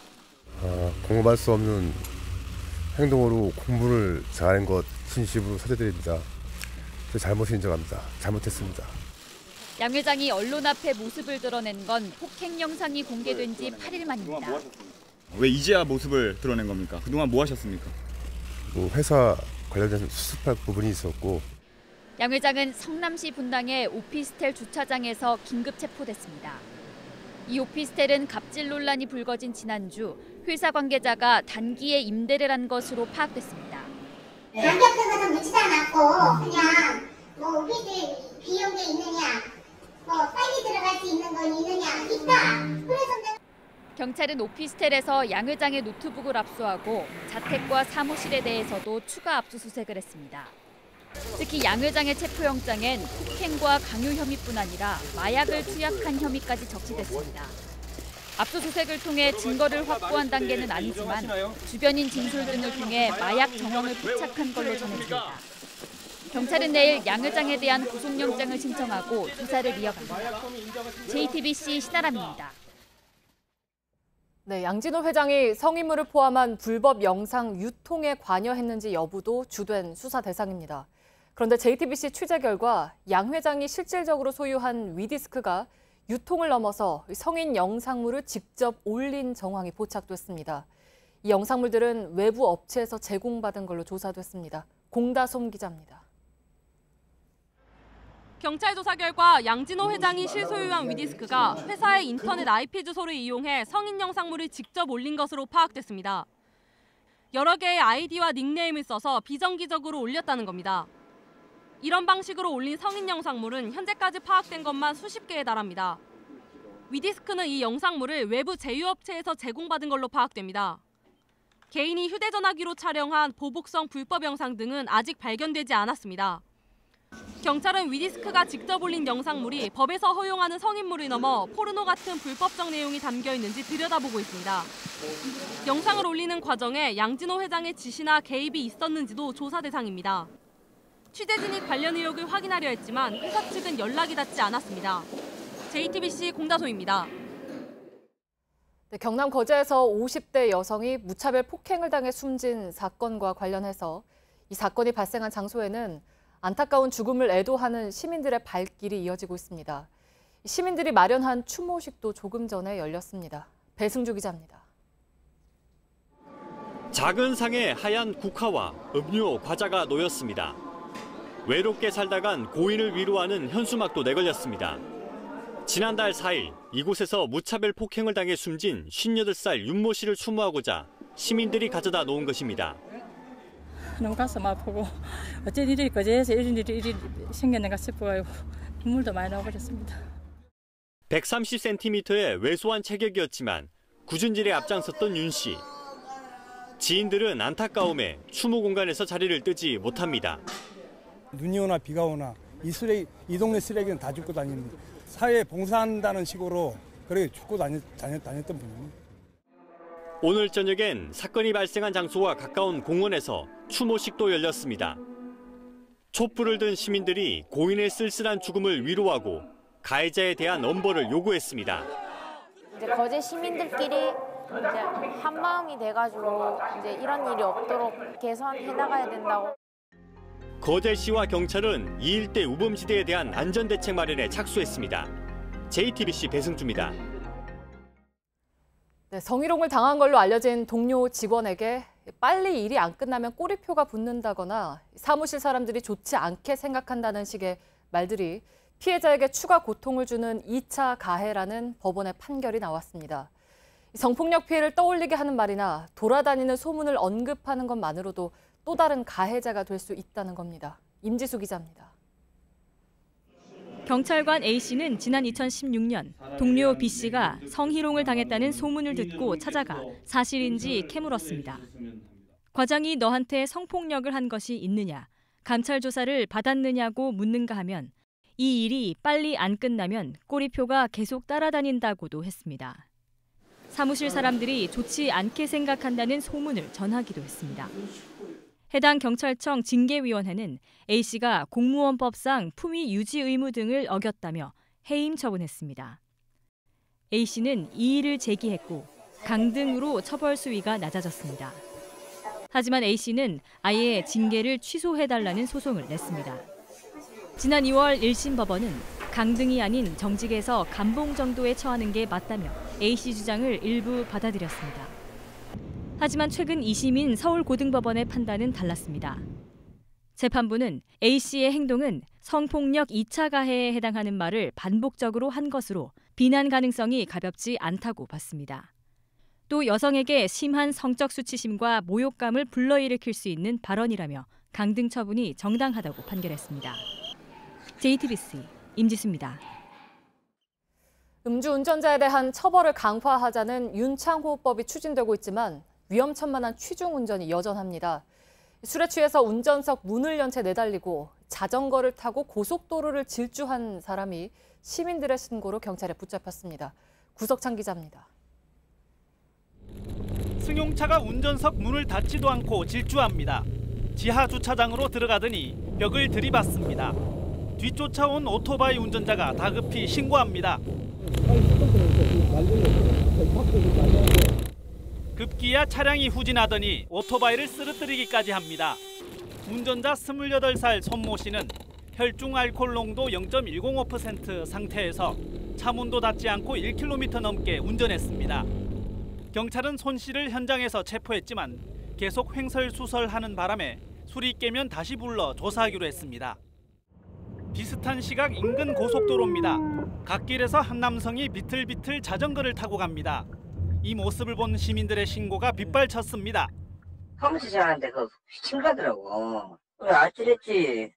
공감할 수 없는 행동으로 공분을 자아낸 것 진심으로 사죄드립니다. 제 잘못을 인정합니다. 잘못했습니다. 양 회장이 언론 앞에 모습을 드러낸 건 폭행 영상이 공개된 지 8일 만입니다. 왜 이제야 모습을 드러낸 겁니까? 그동안 뭐 하셨습니까? 회사 관련된 수습할 부분이 있었고. 양 회장은 성남시 분당의 오피스텔 주차장에서 긴급 체포됐습니다. 이 오피스텔은 갑질 논란이 불거진 지난주 회사 관계자가 단기에 임대를 한 것으로 파악됐습니다. 간격등은 묻지도 않았고 그냥 오피스텔 비용이 있느냐, 빨리 들어갈 수 있는 건 있느냐, 있다. 그래서 경찰은 오피스텔에서 양 회장의 노트북을 압수하고 자택과 사무실에 대해서도 추가 압수수색을 했습니다. 특히 양 회장의 체포영장엔 폭행과 강요 혐의뿐 아니라 마약을 투약한 혐의까지 적시됐습니다. 압수수색을 통해 증거를 확보한 단계는 아니지만 주변인 진술 등을 통해 마약 정황을 포착한 걸로 전해집니다. 경찰은 내일 양 회장에 대한 구속영장을 신청하고 조사를 이어갑니다. JTBC 신아람입니다. 네, 양진호 회장이 성인물을 포함한 불법 영상 유통에 관여했는지 여부도 주된 수사 대상입니다. 그런데 JTBC 취재 결과 양 회장이 실질적으로 소유한 위디스크가 유통을 넘어서 성인 영상물을 직접 올린 정황이 포착됐습니다. 이 영상물들은 외부 업체에서 제공받은 걸로 조사됐습니다. 공다솜 기자입니다. 경찰 조사 결과 양진호 회장이 실소유한 위디스크가 회사의 인터넷 IP 주소를 이용해 성인 영상물을 직접 올린 것으로 파악됐습니다. 여러 개의 아이디와 닉네임을 써서 비정기적으로 올렸다는 겁니다. 이런 방식으로 올린 성인 영상물은 현재까지 파악된 것만 수십 개에 달합니다. 위디스크는 이 영상물을 외부 제휴업체에서 제공받은 걸로 파악됩니다. 개인이 휴대전화기로 촬영한 보복성 불법 영상 등은 아직 발견되지 않았습니다. 경찰은 위디스크가 직접 올린 영상물이 법에서 허용하는 성인물을 넘어 포르노 같은 불법적 내용이 담겨 있는지 들여다보고 있습니다. 영상을 올리는 과정에 양진호 회장의 지시나 개입이 있었는지도 조사 대상입니다. 취재진이 관련 의혹을 확인하려 했지만 회사 측은 연락이 닿지 않았습니다. JTBC 공다솜입니다. 네, 경남 거제에서 50대 여성이 무차별 폭행을 당해 숨진 사건과 관련해서 이 사건이 발생한 장소에는 안타까운 죽음을 애도하는 시민들의 발길이 이어지고 있습니다. 시민들이 마련한 추모식도 조금 전에 열렸습니다. 배승주 기자입니다. 작은 상에 하얀 국화와 음료, 과자가 놓였습니다. 외롭게 살다간 고인을 위로하는 현수막도 내걸렸습니다. 지난달 4일 이곳에서 무차별 폭행을 당해 숨진 58살 윤모 씨를 추모하고자 시민들이 가져다 놓은 것입니다. 너무 가슴 아프고 어째 일이 거제에서 이런 일이 생겼는가 싶어요. 눈물도 많이 나와버렸습니다. 130cm의 왜소한 체격이었지만 굳은 일에 앞장섰던 윤 씨. 지인들은 안타까움에 추모 공간에서 자리를 뜨지 못합니다. 눈이 오나 비가 오나 이 동네 쓰레기는 다 줍고 다닙니다. 사회에 봉사한다는 식으로 그렇게 줍고 다녔던 분입니다. 오늘 저녁엔 사건이 발생한 장소와 가까운 공원에서 추모식도 열렸습니다. 촛불을 든 시민들이 고인의 쓸쓸한 죽음을 위로하고 가해자에 대한 엄벌을 요구했습니다. 이제 거제 시민들끼리 이제 한 마음이 돼가지고 이제 이런 일이 없도록 개선해 나가야 된다고. 거제시와 경찰은 이 일대 우범지대에 대한 안전대책 마련에 착수했습니다. JTBC 배승주입니다. 네, 성희롱을 당한 걸로 알려진 동료 직원에게 빨리 일이 안 끝나면 꼬리표가 붙는다거나 사무실 사람들이 좋지 않게 생각한다는 식의 말들이 피해자에게 추가 고통을 주는 2차 가해라는 법원의 판결이 나왔습니다. 성폭력 피해를 떠올리게 하는 말이나 돌아다니는 소문을 언급하는 것만으로도 또 다른 가해자가 될 수 있다는 겁니다. 임지수 기자입니다. 경찰관 A씨는 지난 2016년 동료 B씨가 성희롱을 당했다는 소문을 듣고 찾아가 사실인지 캐물었습니다. 과장이 너한테 성폭력을 한 것이 있느냐, 감찰 조사를 받았느냐고 묻는가 하면 이 일이 빨리 안 끝나면 꼬리표가 계속 따라다닌다고도 했습니다. 사무실 사람들이 좋지 않게 생각한다는 소문을 전하기도 했습니다. 해당 경찰청 징계위원회는 A씨가 공무원법상 품위 유지 의무 등을 어겼다며 해임 처분했습니다. A씨는 이의를 제기했고 강등으로 처벌 수위가 낮아졌습니다. 하지만 A씨는 아예 징계를 취소해달라는 소송을 냈습니다. 지난 2월 1심 법원은 강등이 아닌 정직에서 감봉 정도에 처하는 게 맞다며 A씨 주장을 일부 받아들였습니다. 하지만 최근 2심인 서울고등법원의 판단은 달랐습니다. 재판부는 A씨의 행동은 성폭력 2차 가해에 해당하는 말을 반복적으로 한 것으로 비난 가능성이 가볍지 않다고 봤습니다. 또 여성에게 심한 성적 수치심과 모욕감을 불러일으킬 수 있는 발언이라며 강등 처분이 정당하다고 판결했습니다. JTBC 임지수입니다. 음주운전자에 대한 처벌을 강화하자는 윤창호법이 추진되고 있지만 위험천만한 취중운전이 여전합니다. 술에 취해서 운전석 문을 연 채 내달리고 자전거를 타고 고속도로를 질주한 사람이 시민들의 신고로 경찰에 붙잡혔습니다. 구석찬 기자입니다. 승용차가 운전석 문을 닫지도 않고 질주합니다. 지하 주차장으로 들어가더니 벽을 들이받습니다. 뒤쫓아온 오토바이 운전자가 다급히 신고합니다. 급기야 차량이 후진하더니 오토바이를 쓰러뜨리기까지 합니다. 운전자 28살 손모 씨는 혈중 알코올 농도 0.105% 상태에서 차 문도 닫지 않고 1km 넘게 운전했습니다. 경찰은 손 씨를 현장에서 체포했지만 계속 횡설수설하는 바람에 술이 깨면 다시 불러 조사하기로 했습니다. 비슷한 시각 인근 고속도로입니다. 갓길에서 한 남성이 비틀비틀 자전거를 타고 갑니다. 이 모습을 본 시민들의 신고가 빗발쳤습니다. 사무실 지나는데 그 휘청가더라고. 그래 아찔했지.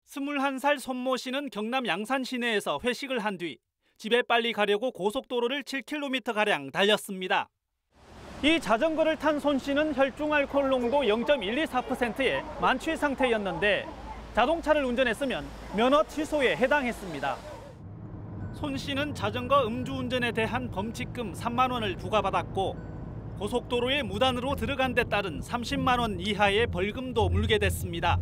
21살 손모 씨는 경남 양산 시내에서 회식을 한 뒤 집에 빨리 가려고 고속도로를 7km가량 달렸습니다. 이 자전거를 탄 손 씨는 혈중 알코올 농도 0.124%의 만취 상태였는데 자동차를 운전했으면 면허 취소에 해당했습니다. 손 씨는 자전거 음주운전에 대한 범칙금 3만 원을 부과받았고 고속도로에 무단으로 들어간 데 따른 30만 원 이하의 벌금도 물게 됐습니다.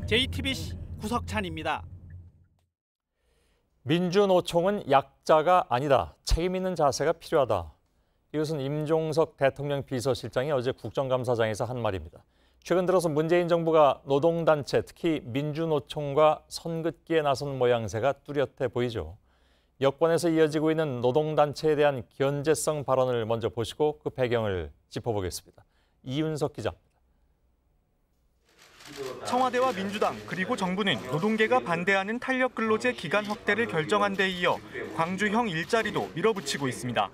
JTBC 구석찬입니다. 민주노총은 약자가 아니다. 책임 있는 자세가 필요하다. 이것은 임종석 대통령 비서실장이 어제 국정감사장에서 한 말입니다. 최근 들어서 문재인 정부가 노동단체, 특히 민주노총과 선긋기에 나선 모양새가 뚜렷해 보이죠. 여권에서 이어지고 있는 노동단체에 대한 견제성 발언을 먼저 보시고 그 배경을 짚어보겠습니다. 이윤석 기자입니다. 청와대와 민주당 그리고 정부는 노동계가 반대하는 탄력근로제 기간 확대를 결정한 데 이어 광주형 일자리도 밀어붙이고 있습니다.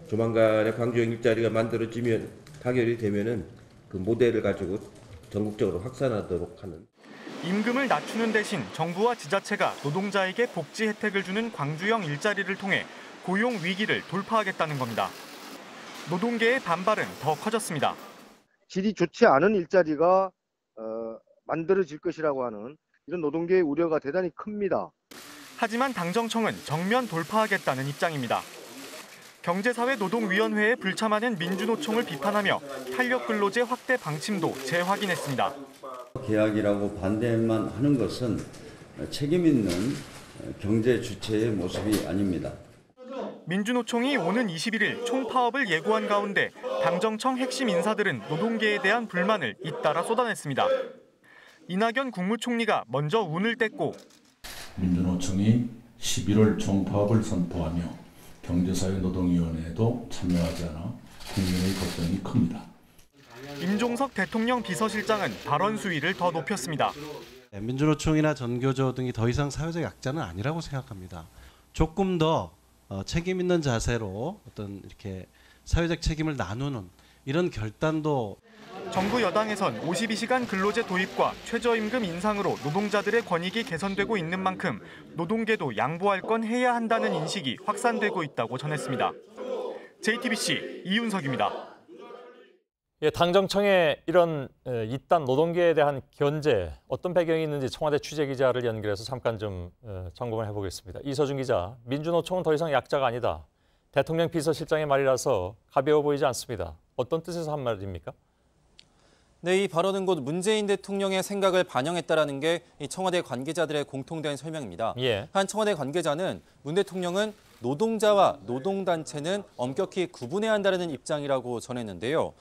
조만간에 광주형 일자리가 만들어지면 타결이 되면은 그 모델을 가지고 전국적으로 확산하도록 하는. 임금을 낮추는 대신 정부와 지자체가 노동자에게 복지 혜택을 주는 광주형 일자리를 통해 고용 위기를 돌파하겠다는 겁니다. 노동계의 반발은 더 커졌습니다. 질이 좋지 않은 일자리가 만들어질 것이라고 하는 이런 노동계의 우려가 대단히 큽니다. 하지만 당정청은 정면 돌파하겠다는 입장입니다. 경제사회노동위원회에 불참하는 민주노총을 비판하며 탄력근로제 확대 방침도 재확인했습니다. 계약이라고 반대만 하는 것은 책임 있는 경제 주체의 모습이 아닙니다. 민주노총이 오는 21일 총파업을 예고한 가운데 당정청 핵심 인사들은 노동계에 대한 불만을 잇따라 쏟아냈습니다. 이낙연 국무총리가 먼저 운을 뗐고 민주노총이 11월 총파업을 선포하며 경제사회노동위원회에도 참여하지 않아 국민의 걱정이 큽니다. 임종석 대통령 비서실장은 발언 수위를 더 높였습니다. 민주노총이나 전교조 등이 더 이상 사회적 약자는 아니라고 생각합니다. 조금 더 책임 있는 자세로 어떤 이렇게 사회적 책임을 나누는 이런 결단도. 정부 여당에선 52시간 근로제 도입과 최저임금 인상으로 노동자들의 권익이 개선되고 있는 만큼 노동계도 양보할 건 해야 한다는 인식이 확산되고 있다고 전했습니다. JTBC 이윤석입니다. 예, 당정청의 이런 이딴 노동계에 대한 견제, 어떤 배경이 있는지 청와대 취재기자를 연결해서 잠깐 좀 점검을 해보겠습니다. 이서준 기자, 민주노총은 더 이상 약자가 아니다. 대통령 비서실장의 말이라서 가벼워 보이지 않습니다. 어떤 뜻에서 한 말입니까? 네, 이 발언은 곧 문재인 대통령의 생각을 반영했다라는 게 이 청와대 관계자들의 공통된 설명입니다. 예. 한 청와대 관계자는 문 대통령은 노동자와 노동단체는 엄격히 구분해야 한다는 입장이라고 전했는데요.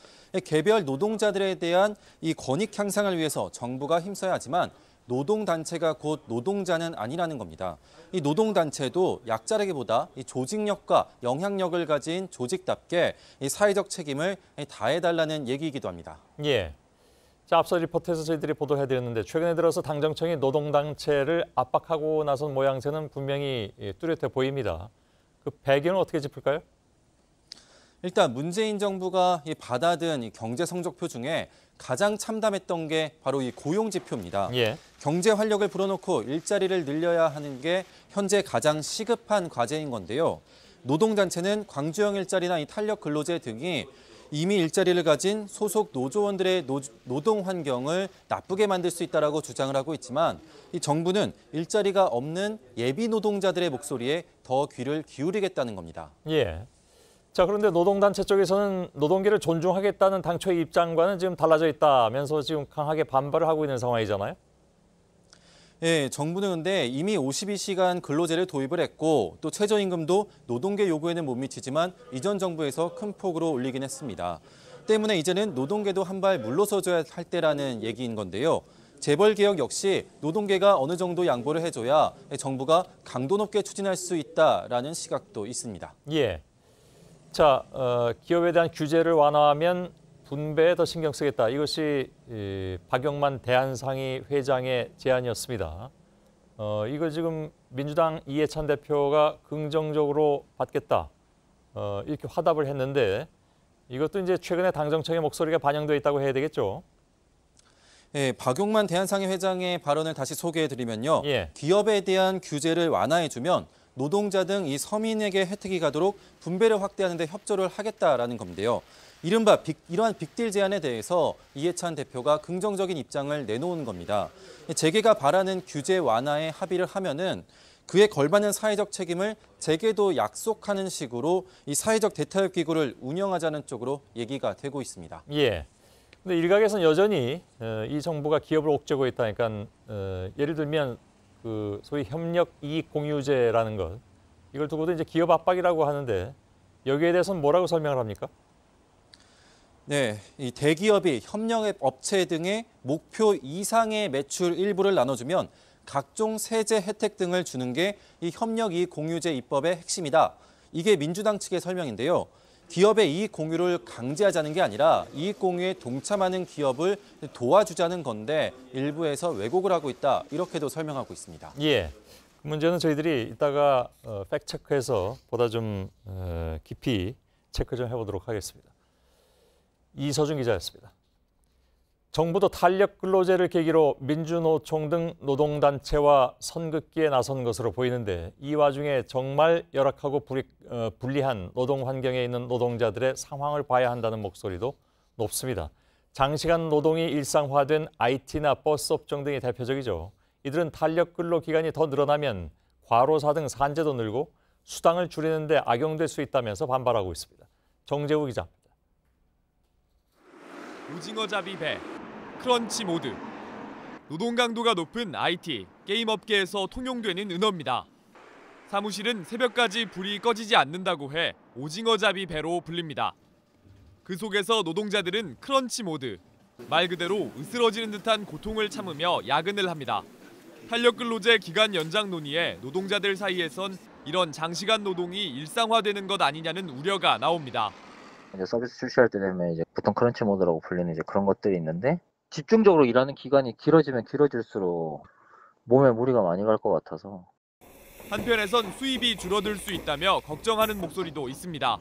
개별 노동자들에 대한 이 권익 향상을 위해서 정부가 힘써야 하지만 노동단체가 곧 노동자는 아니라는 겁니다. 이 노동단체도 약자라기보다 이 조직력과 영향력을 가진 조직답게 이 사회적 책임을 다해달라는 얘기이기도 합니다. 예. 자, 앞서 리포트에서 저희들이 보도해드렸는데 최근에 들어서 당정청이 노동단체를 압박하고 나선 모양새는 분명히 뚜렷해 보입니다. 그 배경은 어떻게 짚을까요? 일단 문재인 정부가 받아든 이 경제 성적표 중에 가장 참담했던 게 바로 이 고용 지표입니다. 예. 경제 활력을 불어넣고 일자리를 늘려야 하는 게 현재 가장 시급한 과제인 건데요. 노동단체는 광주형 일자리나 이 탄력 근로제 등이 이미 일자리를 가진 소속 노조원들의 노동 환경을 나쁘게 만들 수 있다라고 주장을 하고 있지만 이 정부는 일자리가 없는 예비 노동자들의 목소리에 더 귀를 기울이겠다는 겁니다. 예. 자, 그런데 노동단체 쪽에서는 노동계를 존중하겠다는 당초의 입장과는 지금 달라져 있다면서 지금 강하게 반발을 하고 있는 상황이잖아요. 예, 정부는 근데 이미 52시간 근로제를 도입을 했고 또 최저임금도 노동계 요구에는 못 미치지만 이전 정부에서 큰 폭으로 올리긴 했습니다. 때문에 이제는 노동계도 한 발 물러서줘야 할 때라는 얘기인 건데요. 재벌 개혁 역시 노동계가 어느 정도 양보를 해줘야 정부가 강도 높게 추진할 수 있다라는 시각도 있습니다. 예. 자, 기업에 대한 규제를 완화하면 분배에 더 신경 쓰겠다. 이것이 박영만 대한상의 회장의 제안이었습니다. 이거 지금 민주당 이해찬 대표가 긍정적으로 받겠다. 이렇게 화답을 했는데 이것도 이제 최근에 당정청의 목소리가 반영되어 있다고 해야 되겠죠. 예, 박용만 대한상의 회장의 발언을 다시 소개해드리면요. 예. 기업에 대한 규제를 완화해주면 노동자 등 이 서민에게 혜택이 가도록 분배를 확대하는 데 협조를 하겠다라는 건데요. 이른바 이러한 빅딜 제안에 대해서 이해찬 대표가 긍정적인 입장을 내놓은 겁니다. 재계가 바라는 규제 완화에 합의를 하면은 그에 걸맞는 사회적 책임을 재계도 약속하는 식으로 이 사회적 대타협 기구를 운영하자는 쪽으로 얘기가 되고 있습니다. 예. 근데 일각에서는 여전히 이 정부가 기업을 옥죄고 있다니까 예를 들면 그 소위 협력 이익 공유제라는 것 이걸 두고도 이제 기업 압박이라고 하는데 여기에 대해서는 뭐라고 설명을 합니까? 네, 이 대기업이 협력 업체 등의 목표 이상의 매출 일부를 나눠주면 각종 세제 혜택 등을 주는 게 이 협력이익 공유제 입법의 핵심이다. 이게 민주당 측의 설명인데요. 기업의 이익 공유를 강제하자는 게 아니라 이익 공유에 동참하는 기업을 도와주자는 건데 일부에서 왜곡을 하고 있다. 이렇게도 설명하고 있습니다. 예, 그 문제는 저희들이 이따가 팩트체크해서 보다 좀 깊이 체크 좀 해보도록 하겠습니다. 이서준 기자였습니다. 정부도 탄력 근로제를 계기로 민주노총 등 노동단체와 선긋기에 나선 것으로 보이는데 이 와중에 정말 열악하고 불리한 노동 환경에 있는 노동자들의 상황을 봐야 한다는 목소리도 높습니다. 장시간 노동이 일상화된 IT나 버스 업종 등이 대표적이죠. 이들은 탄력 근로 기간이 더 늘어나면 과로사 등 산재도 늘고 수당을 줄이는 데 악용될 수 있다면서 반발하고 있습니다. 정재우 기자입니다. 오징어잡이 배, 크런치 모드. 노동 강도가 높은 IT, 게임 업계에서 통용되는 은어입니다. 사무실은 새벽까지 불이 꺼지지 않는다고 해 오징어잡이 배로 불립니다. 그 속에서 노동자들은 크런치 모드, 말 그대로 으스러지는 듯한 고통을 참으며 야근을 합니다. 탄력근로제 기간 연장 논의에 노동자들 사이에선 이런 장시간 노동이 일상화되는 것 아니냐는 우려가 나옵니다. 이제 서비스 출시할 때 되면 이제 보통 크런치 모드라고 불리는 이제 그런 것들이 있는데 집중적으로 일하는 기간이 길어지면 길어질수록 몸에 무리가 많이 갈 것 같아서. 한편에선 수입이 줄어들 수 있다며 걱정하는 목소리도 있습니다.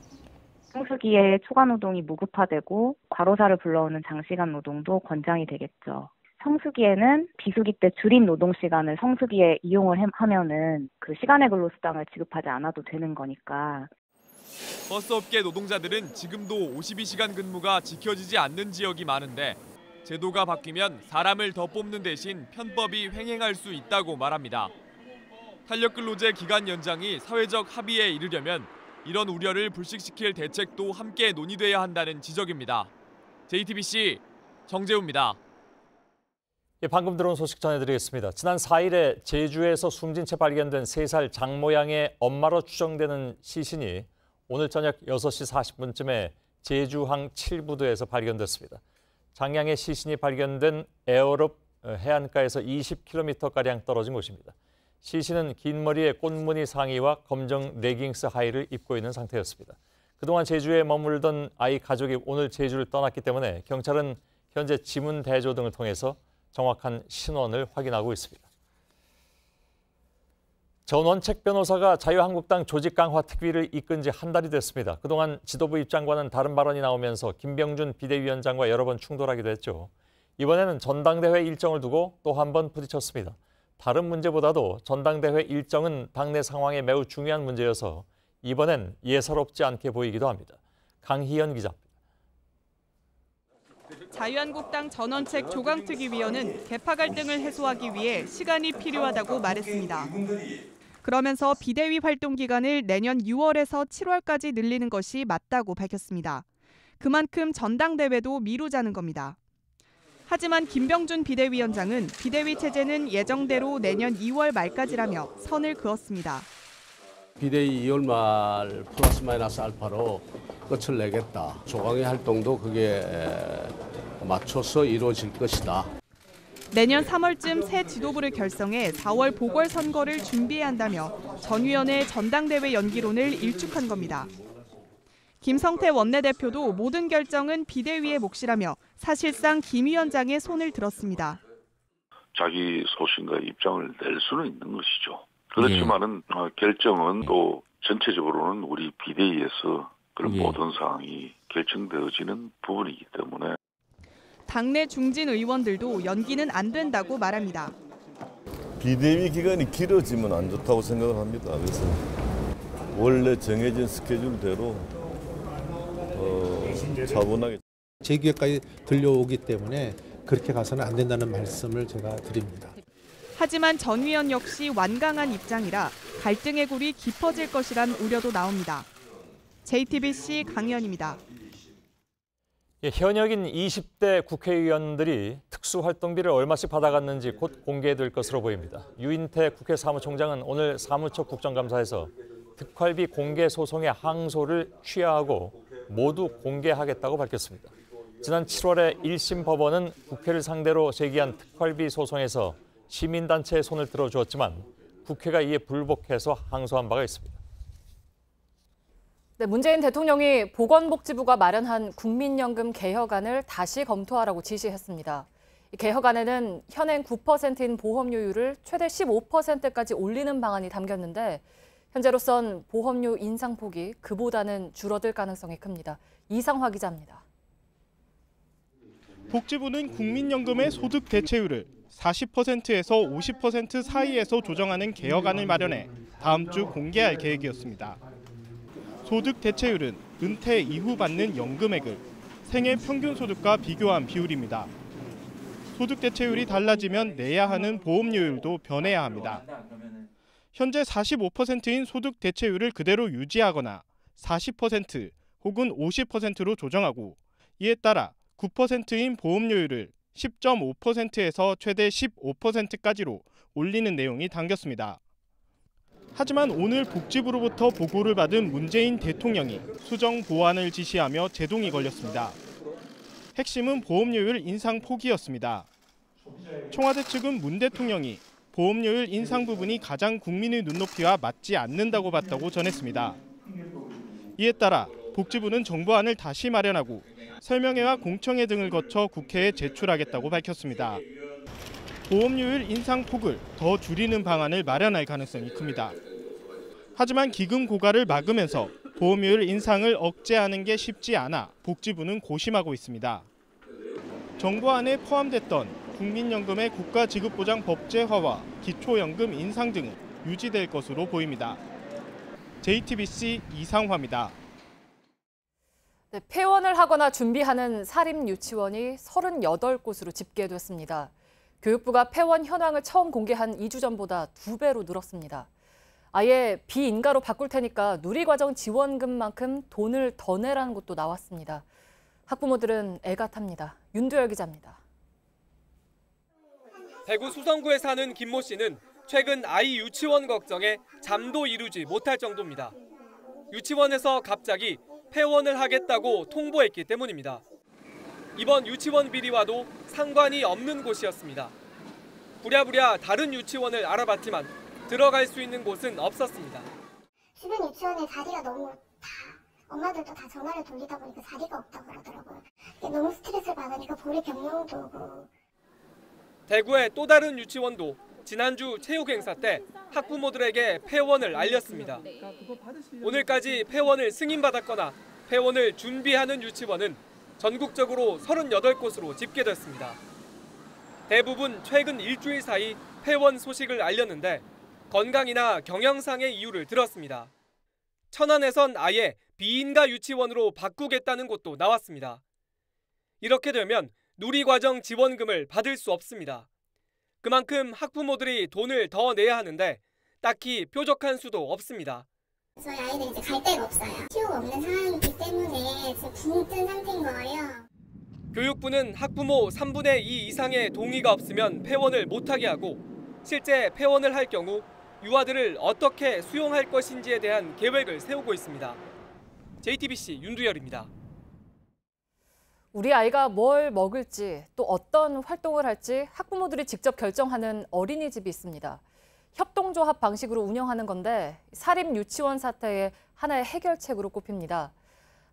성수기에 초과 노동이 무급화되고 과로사를 불러오는 장시간 노동도 권장이 되겠죠. 성수기에는 비수기 때 줄인 노동 시간을 성수기에 이용을 하면은 그 시간의 근로 수당을 지급하지 않아도 되는 거니까. 버스업계 노동자들은 지금도 52시간 근무가 지켜지지 않는 지역이 많은데 제도가 바뀌면 사람을 더 뽑는 대신 편법이 횡행할 수 있다고 말합니다. 탄력근로제 기간 연장이 사회적 합의에 이르려면 이런 우려를 불식시킬 대책도 함께 논의돼야 한다는 지적입니다. JTBC 정재우입니다. 예, 방금 들어온 소식 전해드리겠습니다. 지난 4일에 제주에서 숨진 채 발견된 3살 장모양의 엄마로 추정되는 시신이 오늘 저녁 6시 40분쯤에 제주항 7부두에서 발견됐습니다. 장양의 시신이 발견된 에어롭 해안가에서 20km가량 떨어진 곳입니다. 시신은 긴 머리에 꽃무늬 상의와 검정 레깅스 하의를 입고 있는 상태였습니다. 그동안 제주에 머물던 아이 가족이 오늘 제주를 떠났기 때문에 경찰은 현재 지문 대조 등을 통해서 정확한 신원을 확인하고 있습니다. 전원책 변호사가 자유한국당 조직 강화 특위를 이끈 지 한 달이 됐습니다. 그동안 지도부 입장과는 다른 발언이 나오면서 김병준 비대위원장과 여러 번 충돌하기도 했죠. 이번에는 전당대회 일정을 두고 또 한 번 부딪혔습니다. 다른 문제보다도 전당대회 일정은 당내 상황에 매우 중요한 문제여서 이번엔 예사롭지 않게 보이기도 합니다. 강희연 기자입니다. 자유한국당 전원책 조강특위위원은 계파 갈등을 해소하기 위해 시간이 필요하다고 말했습니다. 그러면서 비대위 활동 기간을 내년 6월에서 7월까지 늘리는 것이 맞다고 밝혔습니다. 그만큼 전당대회도 미루자는 겁니다. 하지만 김병준 비대위원장은 비대위 체제는 예정대로 내년 2월 말까지라며 선을 그었습니다. 비대위 2월 말 플러스 마이너스 알파로 끝을 내겠다. 조강의 활동도 그게 맞춰서 이루어질 것이다. 내년 3월쯤 새 지도부를 결성해 4월 보궐선거를 준비해야 한다며 전 위원의 전당대회 연기론을 일축한 겁니다. 김성태 원내대표도 모든 결정은 비대위의 몫이라며 사실상 김 위원장의 손을 들었습니다. 자기 소신과 입장을 낼 수는 있는 것이죠. 그렇지만은 결정은 또 전체적으로는 우리 비대위에서 그런 모든 사항이 결정되어지는 부분이기 때문에 당내 중진 의원들도 연기는 안 된다고 말합니다. 비대위 기간이 길어지면 안 좋다고 생각을 합니다. 그래서 원래 정해진 스케줄대로 차분하게. 제 귀에까지 들려오기 때문에 그렇게 가서는 안 된다는 말씀을 제가 드립니다. 하지만 전 위원 역시 완강한 입장이라 갈등의 골이 깊어질 것이란 우려도 나옵니다. JTBC 강희연입니다. 예, 현역인 20대 국회의원들이 특수활동비를 얼마씩 받아갔는지 곧 공개될 것으로 보입니다. 유인태 국회 사무총장은 오늘 사무처 국정감사에서 특활비 공개 소송의 항소를 취하하고 모두 공개하겠다고 밝혔습니다. 지난 7월에 1심 법원은 국회를 상대로 제기한 특활비 소송에서 시민단체의 손을 들어주었지만 국회가 이에 불복해서 항소한 바가 있습니다. 네, 문재인 대통령이 보건복지부가 마련한 국민연금 개혁안을 다시 검토하라고 지시했습니다. 이 개혁안에는 현행 9%인 보험료율을 최대 15%까지 올리는 방안이 담겼는데 현재로선 보험료 인상폭이 그보다는 줄어들 가능성이 큽니다. 이상화 기자입니다. 복지부는 국민연금의 소득 대체율을 40%에서 50% 사이에서 조정하는 개혁안을 마련해 다음 주 공개할 계획이었습니다. 소득 대체율은 은퇴 이후 받는 연금액을 생애 평균 소득과 비교한 비율입니다. 소득 대체율이 달라지면 내야 하는 보험료율도 변해야 합니다. 현재 45%인 소득 대체율을 그대로 유지하거나 40% 혹은 50%로 조정하고 이에 따라 9%인 보험료율을 10.5%에서 최대 15%까지로 올리는 내용이 담겼습니다. 하지만 오늘 복지부로부터 보고를 받은 문재인 대통령이 수정 보완을 지시하며 제동이 걸렸습니다. 핵심은 보험료율 인상 폭이었습니다. 청와대 측은 문 대통령이 보험료율 인상 부분이 가장 국민의 눈높이와 맞지 않는다고 봤다고 전했습니다. 이에 따라 복지부는 정부안을 다시 마련하고 설명회와 공청회 등을 거쳐 국회에 제출하겠다고 밝혔습니다. 보험료율 인상 폭을 더 줄이는 방안을 마련할 가능성이 큽니다. 하지만 기금 고갈을 막으면서 보험료율 인상을 억제하는 게 쉽지 않아 복지부는 고심하고 있습니다. 정부안에 포함됐던 국민연금의 국가지급보장 법제화와 기초연금 인상 등은 유지될 것으로 보입니다. JTBC 이상화입니다. 네, 폐원을 하거나 준비하는 사립유치원이 38곳으로 집계됐습니다. 교육부가 폐원 현황을 처음 공개한 2주 전보다 2배로 늘었습니다. 아예 비인가로 바꿀 테니까 누리과정 지원금만큼 돈을 더 내라는 것도 나왔습니다. 학부모들은 애가 탑니다. 윤두열 기자입니다. 대구 수성구에 사는 김모 씨는 최근 아이 유치원 걱정에 잠도 이루지 못할 정도입니다. 유치원에서 갑자기 폐원을 하겠다고 통보했기 때문입니다. 이번 유치원 비리와도 상관이 없는 곳이었습니다. 부랴부랴 다른 유치원을 알아봤지만 들어갈 수 있는 곳은 없었습니다. 주변 유치원에 자리가 너무 엄마들도 다 전화를 돌리다 보니까 자리가 없다고 그러더라고요. 너무 스트레스를 받으니까 볼에 병명도 오고. 대구의 또 다른 유치원도 지난주 체육 행사 때 학부모들에게 폐원을 알렸습니다. 오늘까지 폐원을 승인받았거나 폐원을 준비하는 유치원은 전국적으로 38곳으로 집계됐습니다. 대부분 최근 일주일 사이 폐원 소식을 알렸는데 건강이나 경영상의 이유를 들었습니다. 천안에선 아예 비인가 유치원으로 바꾸겠다는 곳도 나왔습니다. 이렇게 되면 누리과정 지원금을 받을 수 없습니다. 그만큼 학부모들이 돈을 더 내야 하는데 딱히 뾰족한 수도 없습니다. 저희 아이들이 이제 갈 데가 없어요. 치료가 없는 상황이기 때문에 지금 붕 뜬 상태인 거예요. 교육부는 학부모 3분의 2 이상의 동의가 없으면 폐원을 못하게 하고 실제 폐원을 할 경우 유아들을 어떻게 수용할 것인지에 대한 계획을 세우고 있습니다. JTBC 윤두열입니다. 우리 아이가 뭘 먹을지 또 어떤 활동을 할지 학부모들이 직접 결정하는 어린이집이 있습니다. 협동조합 방식으로 운영하는 건데 사립유치원 사태의 하나의 해결책으로 꼽힙니다.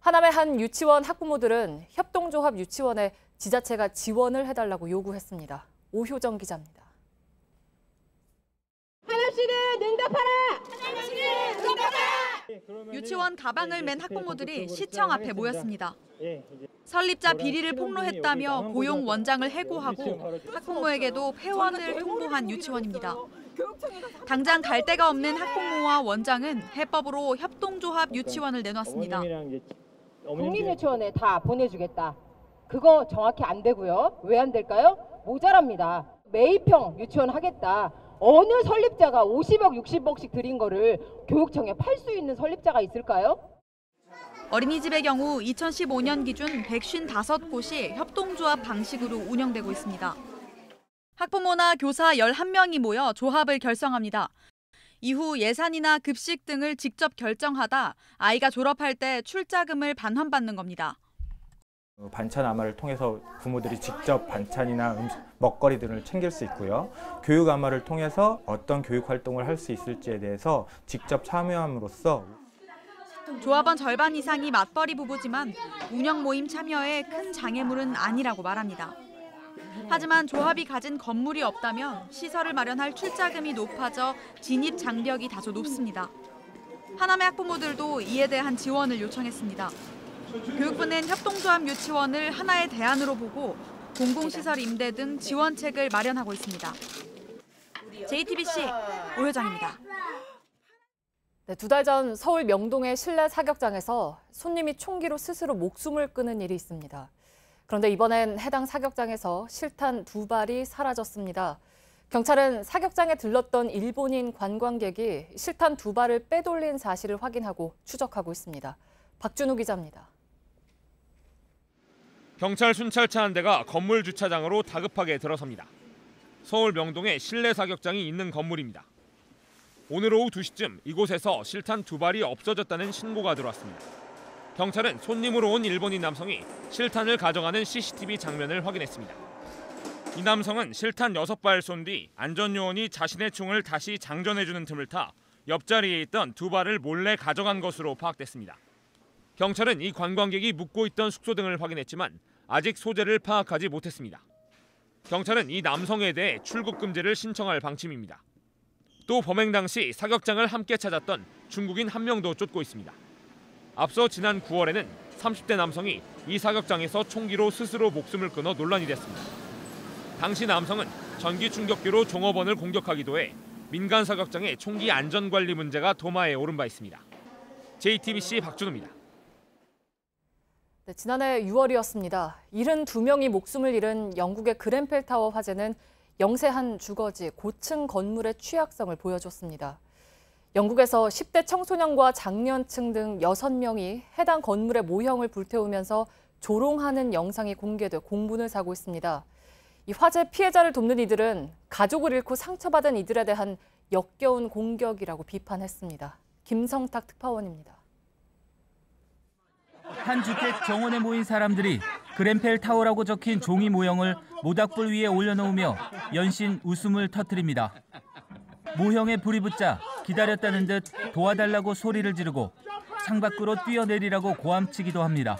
하남의 한 유치원 학부모들은 협동조합 유치원에 지자체가 지원을 해달라고 요구했습니다. 오효정 기자입니다. 하남시는 응답하라! 하남시는 응답하라! 유치원 가방을 맨 학부모들이 시청 앞에 모였습니다. 설립자 비리를 폭로했다며 고용 원장을 해고하고 학부모에게도 폐원을 통보한 유치원입니다. 당장 갈 데가 없는 학부모와 원장은 해법으로 협동조합 유치원을 내놨습니다. 국립유치원에 다 보내주겠다. 그거 정확히 안 되고요. 왜 안 될까요? 모자랍니다. 매입형 유치원 하겠다. 어느 설립자가 50억, 60억씩 들인 거를 교육청에 팔 수 있는 설립자가 있을까요? 어린이집의 경우 2015년 기준 155곳이 협동조합 방식으로 운영되고 있습니다. 학부모나 교사 11명이 모여 조합을 결성합니다. 이후 예산이나 급식 등을 직접 결정하다 아이가 졸업할 때 출자금을 반환받는 겁니다. 반찬 아마를 통해서 부모들이 직접 반찬이나 먹거리 등을 챙길 수 있고요. 교육 아마를 통해서 어떤 교육 활동을 할 수 있을지에 대해서 직접 참여함으로써 조합원 절반 이상이 맞벌이 부부지만 운영 모임 참여에 큰 장애물은 아니라고 말합니다. 하지만 조합이 가진 건물이 없다면 시설을 마련할 출자금이 높아져 진입 장벽이 다소 높습니다. 하남의 학부모들도 이에 대한 지원을 요청했습니다. 교육부는 협동조합 유치원을 하나의 대안으로 보고 공공시설 임대 등 지원책을 마련하고 있습니다. JTBC 오효정입니다. 네, 2달 전 서울 명동의 실내 사격장에서 손님이 총기로 스스로 목숨을 끊은 일이 있습니다. 그런데 이번엔 해당 사격장에서 실탄 2발이 사라졌습니다. 경찰은 사격장에 들렀던 일본인 관광객이 실탄 2발을 빼돌린 사실을 확인하고 추적하고 있습니다. 박준우 기자입니다. 경찰 순찰차 한 대가 건물 주차장으로 다급하게 들어섭니다. 서울 명동에 실내 사격장이 있는 건물입니다. 오늘 오후 2시쯤 이곳에서 실탄 2발이 없어졌다는 신고가 들어왔습니다. 경찰은 손님으로 온 일본인 남성이 실탄을 가져가는 CCTV 장면을 확인했습니다. 이 남성은 실탄 6발 쏜 뒤 안전요원이 자신의 총을 다시 장전해주는 틈을 타 옆자리에 있던 2발을 몰래 가져간 것으로 파악됐습니다. 경찰은 이 관광객이 묵고 있던 숙소 등을 확인했지만 아직 소재를 파악하지 못했습니다. 경찰은 이 남성에 대해 출국 금지를 신청할 방침입니다. 또 범행 당시 사격장을 함께 찾았던 중국인 한 명도 쫓고 있습니다. 앞서 지난 9월에는 30대 남성이 이 사격장에서 총기로 스스로 목숨을 끊어 논란이 됐습니다. 당시 남성은 전기 충격기로 종업원을 공격하기도 해 민간 사격장의 총기 안전관리 문제가 도마에 오른 바 있습니다. JTBC 박준우입니다. 네, 지난해 6월이었습니다. 72명이 목숨을 잃은 영국의 그렌펠 타워 화재는 영세한 주거지, 고층 건물의 취약성을 보여줬습니다. 영국에서 10대 청소년과 장년층 등 6명이 해당 건물의 모형을 불태우면서 조롱하는 영상이 공개돼 공분을 사고 있습니다. 이 화재 피해자를 돕는 이들은 가족을 잃고 상처받은 이들에 대한 역겨운 공격이라고 비판했습니다. 김성탁 특파원입니다. 한 주택 정원에 모인 사람들이 그렌펠 타워라고 적힌 종이 모형을 모닥불 위에 올려놓으며 연신 웃음을 터뜨립니다. 모형에 불이 붙자 기다렸다는 듯 도와달라고 소리를 지르고 창밖으로 뛰어내리라고 고함치기도 합니다.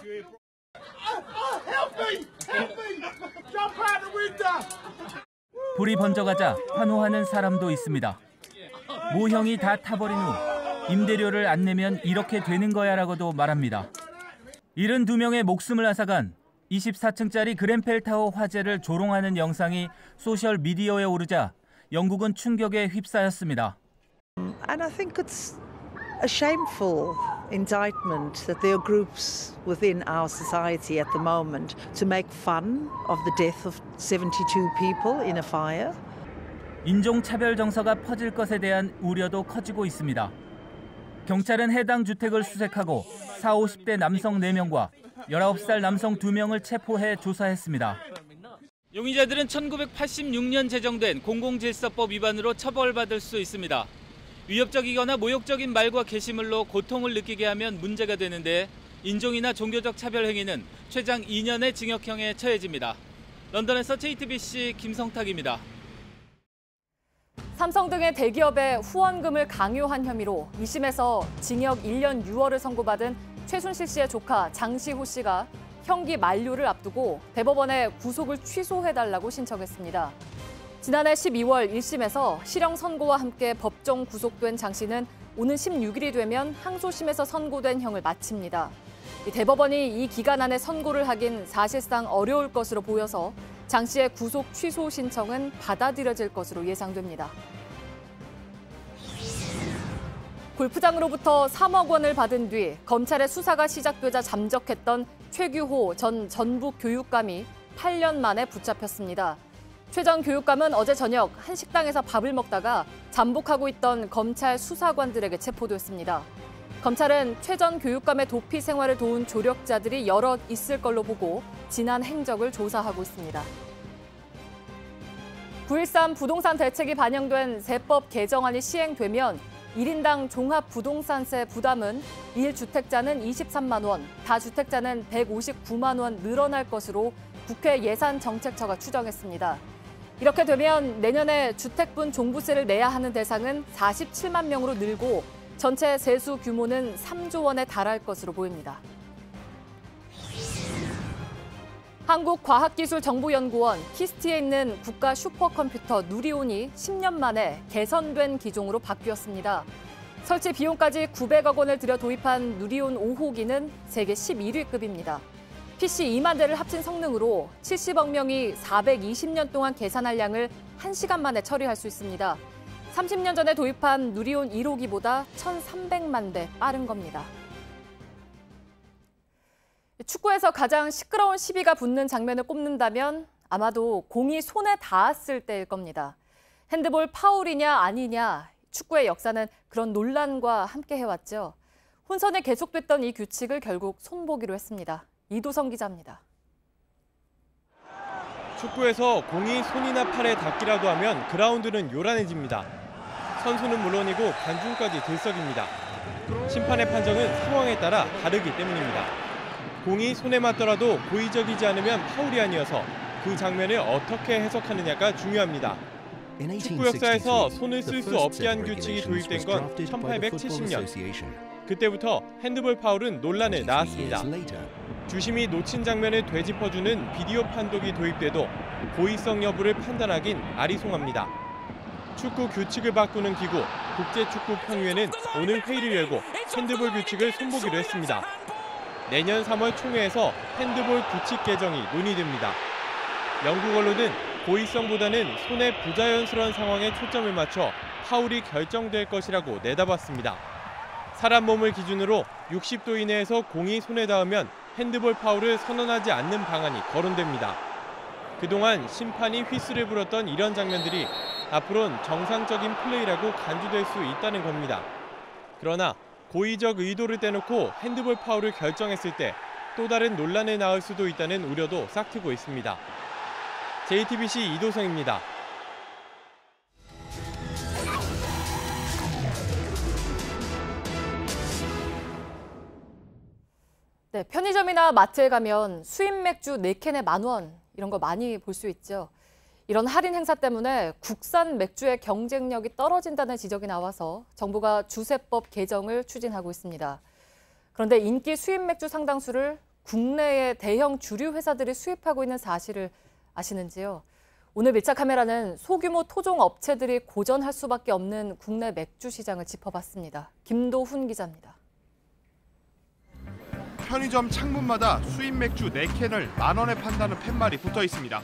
불이 번져가자 환호하는 사람도 있습니다. 모형이 다 타버린 후 임대료를 안 내면 이렇게 되는 거야라고도 말합니다. 72명의 목숨을 앗아간 24층짜리 그렌펠 타워 화재를 조롱하는 영상이 소셜 미디어에 오르자 영국은 충격에 휩싸였습니다. And I think it's a shameful indictment that there are groups within our society at the moment to make fun of the death of 72 people in a fire. 인종차별 정서가 퍼질 것에 대한 우려도 커지고 있습니다. 경찰은 해당 주택을 수색하고 40, 50대 남성 4명과 19살 남성 2명을 체포해 조사했습니다. 용의자들은 1986년 제정된 공공질서법 위반으로 처벌받을 수 있습니다. 위협적이거나 모욕적인 말과 게시물로 고통을 느끼게 하면 문제가 되는데 인종이나 종교적 차별 행위는 최장 2년의 징역형에 처해집니다. 런던에서 JTBC 김성탁입니다. 삼성 등의 대기업에 후원금을 강요한 혐의로 2심에서 징역 1년 6월을 선고받은 최순실 씨의 조카 장시호 씨가 형기 만료를 앞두고 대법원에 구속을 취소해달라고 신청했습니다. 지난해 12월 1심에서 실형 선고와 함께 법정 구속된 장 씨는 오는 16일이 되면 항소심에서 선고된 형을 마칩니다. 대법원이 이 기간 안에 선고를 하긴 사실상 어려울 것으로 보여서 장 씨의 구속 취소 신청은 받아들여질 것으로 예상됩니다. 골프장으로부터 3억 원을 받은 뒤 검찰의 수사가 시작되자 잠적했던 최규호 전 전북 교육감이 8년 만에 붙잡혔습니다. 최 전 교육감은 어제 저녁 한 식당에서 밥을 먹다가 잠복하고 있던 검찰 수사관들에게 체포됐습니다. 검찰은 최 전 교육감의 도피 생활을 도운 조력자들이 여럿 있을 걸로 보고 지난 행적을 조사하고 있습니다. 9.13 부동산 대책이 반영된 세법 개정안이 시행되면 1인당 종합부동산세 부담은 1주택자는 23만 원, 다주택자는 159만 원 늘어날 것으로 국회 예산정책처가 추정했습니다. 이렇게 되면 내년에 주택분 종부세를 내야 하는 대상은 47만 명으로 늘고 전체 세수 규모는 3조 원에 달할 것으로 보입니다. 한국과학기술정보연구원 키스트에 있는 국가 슈퍼컴퓨터 누리온이 10년 만에 개선된 기종으로 바뀌었습니다. 설치 비용까지 900억 원을 들여 도입한 누리온 5호기는 세계 11위급입니다. PC 2만 대를 합친 성능으로 70억 명이 420년 동안 계산할 양을 1시간 만에 처리할 수 있습니다. 30년 전에 도입한 누리온 1호기보다 1,300만 대 빠른 겁니다. 축구에서 가장 시끄러운 시비가 붙는 장면을 꼽는다면 아마도 공이 손에 닿았을 때일 겁니다. 핸드볼 파울이냐 아니냐, 축구의 역사는 그런 논란과 함께 해왔죠. 혼선이 계속됐던 이 규칙을 결국 손보기로 했습니다. 이도성 기자입니다. 축구에서 공이 손이나 팔에 닿기라도 하면 그라운드는 요란해집니다. 선수는 물론이고 관중까지 들썩입니다. 심판의 판정은 상황에 따라 다르기 때문입니다. 공이 손에 맞더라도 고의적이지 않으면 파울이 아니어서 그 장면을 어떻게 해석하느냐가 중요합니다. 축구 역사에서 손을 쓸 수 없게 한 규칙이 도입된 건 1870년. 그때부터 핸드볼 파울은 논란에 나왔습니다. 주심이 놓친 장면을 되짚어주는 비디오 판독이 도입돼도 고의성 여부를 판단하긴 아리송합니다. 축구 규칙을 바꾸는 기구 국제축구평의회는 오늘 회의를 열고 핸드볼 규칙을 손보기로 했습니다. 내년 3월 총회에서 핸드볼 규칙 개정이 논의됩니다. 영국 언론은 고의성보다는 손의 부자연스러운 상황에 초점을 맞춰 파울이 결정될 것이라고 내다봤습니다. 사람 몸을 기준으로 60도 이내에서 공이 손에 닿으면 핸드볼 파울을 선언하지 않는 방안이 거론됩니다. 그동안 심판이 휘슬을 불었던 이런 장면들이 앞으로는 정상적인 플레이라고 간주될 수 있다는 겁니다. 그러나 고의적 의도를 떼놓고 핸드볼 파울을 결정했을 때 또 다른 논란을 낳을 수도 있다는 우려도 싹트고 있습니다. JTBC 이도성입니다. 네, 편의점이나 마트에 가면 수입 맥주 4캔에 10,000원 이런 거 많이 볼 수 있죠. 이런 할인 행사 때문에 국산 맥주의 경쟁력이 떨어진다는 지적이 나와서 정부가 주세법 개정을 추진하고 있습니다. 그런데 인기 수입 맥주 상당수를 국내의 대형 주류 회사들이 수입하고 있는 사실을 아시는지요? 오늘 밀착 카메라는 소규모 토종 업체들이 고전할 수밖에 없는 국내 맥주 시장을 짚어봤습니다. 김도훈 기자입니다. 편의점 창문마다 수입 맥주 4캔을 10,000원에 판다는 팻말이 붙어 있습니다.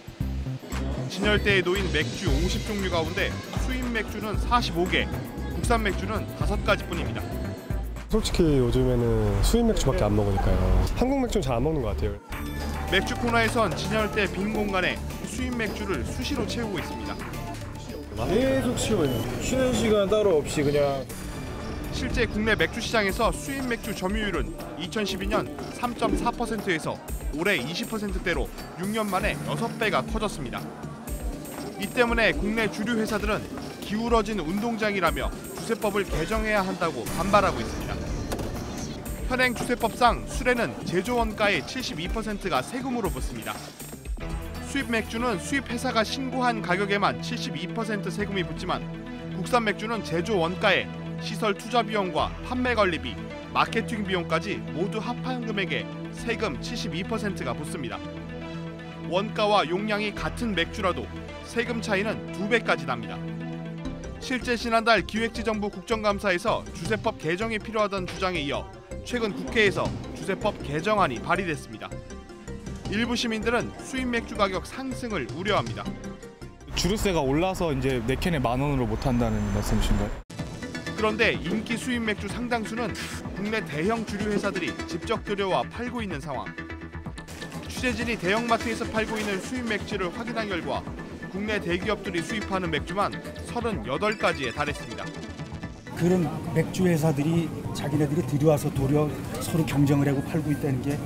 진열대에 놓인 맥주 50종류 가운데 수입 맥주는 45개, 국산 맥주는 5가지뿐입니다. 솔직히 요즘에는 수입 맥주밖에 안 먹으니까요. 한국 맥주는 잘 안 먹는 것 같아요. 맥주 코너에선 진열대 빈 공간에 수입 맥주를 수시로 채우고 있습니다. 계속 채워요. 쉬는 시간 따로 없이 그냥. 실제 국내 맥주 시장에서 수입 맥주 점유율은 2012년 3.4%에서 올해 20%대로 6년 만에 6배가 커졌습니다. 이 때문에 국내 주류 회사들은 기울어진 운동장이라며 주세법을 개정해야 한다고 반발하고 있습니다. 현행 주세법상 술에는 제조 원가의 72%가 세금으로 붙습니다. 수입 맥주는 수입 회사가 신고한 가격에만 72% 세금이 붙지만 국산 맥주는 제조 원가에 시설 투자 비용과 판매 관리비, 마케팅 비용까지 모두 합한 금액에 세금 72%가 붙습니다. 원가와 용량이 같은 맥주라도 세금 차이는 2배까지 납니다. 실제 지난달 기획재정부 국정감사에서 주세법 개정이 필요하다는 주장에 이어 최근 국회에서 주세법 개정안이 발의됐습니다. 일부 시민들은 수입 맥주 가격 상승을 우려합니다. 주류세가 올라서 이제 4캔에 10,000원으로 못 한다는 말씀이신가요? 그런데 인기 수입 맥주 상당수는 국내 대형 주류 회사들이 직접 들여와 팔고 있는 상황. 취재진이 대형마트에서 팔고 있는 수입 맥주를 확인한 결과 국내 대기업들이 수입하는 맥주만 38가지에 달했습니다. 그런 맥주 회사들이 자기네들이 들여와서 도려 서로 경쟁을 하고 팔고 있다는 게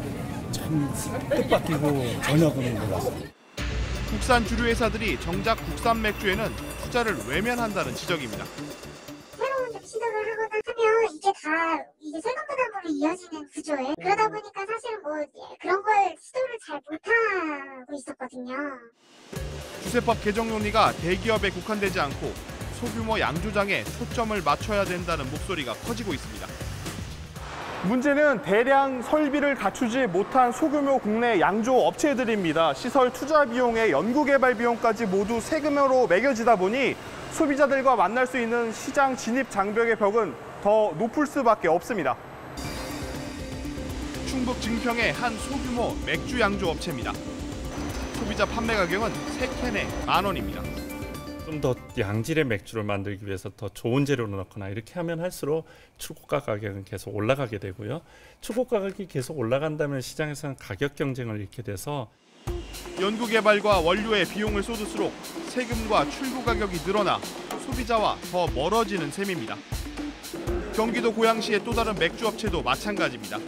참 뜻밖이고 전혀 없는 것 같습니다. 국산 주류 회사들이 정작 국산 맥주에는 투자를 외면한다는 지적입니다. 새로운 시작을 이게 다 이게 세금 부담으로 이어지는 구조예요. 그러다 보니까 사실은 뭐 그런 걸 시도를 잘 못하고 있었거든요. 주세법 개정 논의가 대기업에 국한되지 않고 소규모 양조장에 초점을 맞춰야 된다는 목소리가 커지고 있습니다. 문제는 대량 설비를 갖추지 못한 소규모 국내 양조 업체들입니다. 시설 투자 비용에 연구개발 비용까지 모두 세금으로 매겨지다 보니 소비자들과 만날 수 있는 시장 진입 장벽의 벽은 더 높을 수밖에 없습니다. 충북 증평의 한 소규모 맥주 양조 업체입니다. 소비자 판매 가격은 3캔에 10,000원입니다. 좀 더 양질의 맥주를 만들기 위해서 더 좋은 재료를 넣거나 이렇게 하면 할수록 출고가 가격은 계속 올라가게 되고요. 출고 가격이 계속 올라간다면 시장에서는 가격 경쟁을 잃게 돼서 연구개발과 원료에 비용을 쏟을수록 세금과 출고 가격이 늘어나 소비자와 더 멀어지는 셈입니다. 경기도 고양시의 또 다른 맥주업체도 마찬가지입니다.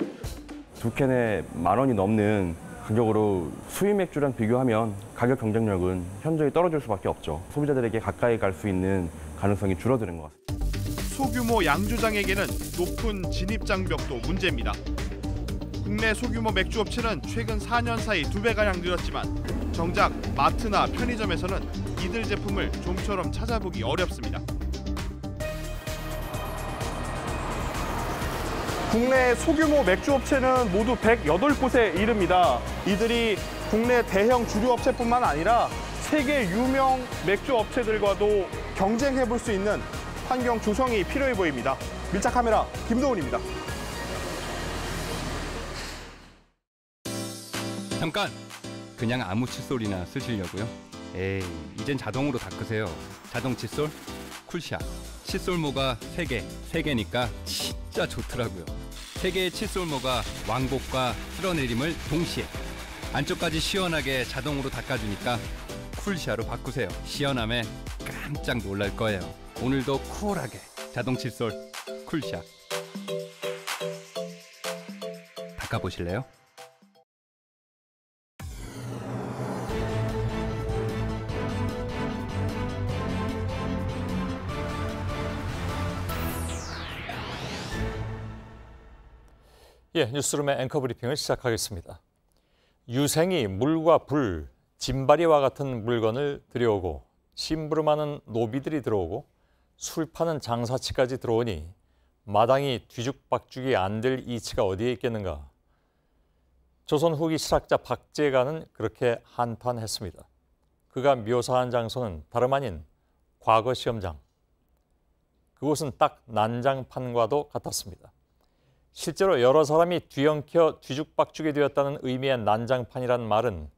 2캔에 10,000원이 넘는 가격으로 수입 맥주랑 비교하면 가격 경쟁력은 현저히 떨어질 수밖에 없죠. 소비자들에게 가까이 갈 수 있는 가능성이 줄어드는 것 같습니다. 소규모 양조장에게는 높은 진입 장벽도 문제입니다. 국내 소규모 맥주업체는 최근 4년 사이 2배가량 늘었지만 정작 마트나 편의점에서는 이들 제품을 좀처럼 찾아보기 어렵습니다. 국내 소규모 맥주업체는 모두 108곳에 이릅니다. 이들이 국내 대형 주류업체뿐만 아니라 세계 유명 맥주업체들과도 경쟁해볼 수 있는 환경 조성이 필요해 보입니다. 밀착 카메라 김도훈입니다. 잠깐! 그냥 아무 칫솔이나 쓰시려고요? 에이, 이젠 자동으로 닦으세요. 자동 칫솔 쿨샷. 칫솔모가 3개, 3개니까 진짜 좋더라고요. 3개의 칫솔모가 왕복과 쓸어내림을 동시에 안쪽까지 시원하게 자동으로 닦아주니까 쿨샷으로 바꾸세요. 시원함에 깜짝 놀랄 거예요. 오늘도 쿨하게 자동 칫솔 쿨샷. 닦아보실래요? 예, 뉴스룸의 앵커 브리핑을 시작하겠습니다. 유생이 물과 불, 짐바리와 같은 물건을 들여오고 심부름하는 노비들이 들어오고 술 파는 장사치까지 들어오니 마당이 뒤죽박죽이 안 될 이치가 어디에 있겠는가. 조선 후기 실학자 박재가는 그렇게 한탄했습니다. 그가 묘사한 장소는 다름 아닌 과거 시험장. 그곳은 딱 난장판과도 같았습니다. 실제로 여러 사람이 뒤엉켜 뒤죽박죽이 되었다는 의미의 난장판이란 말은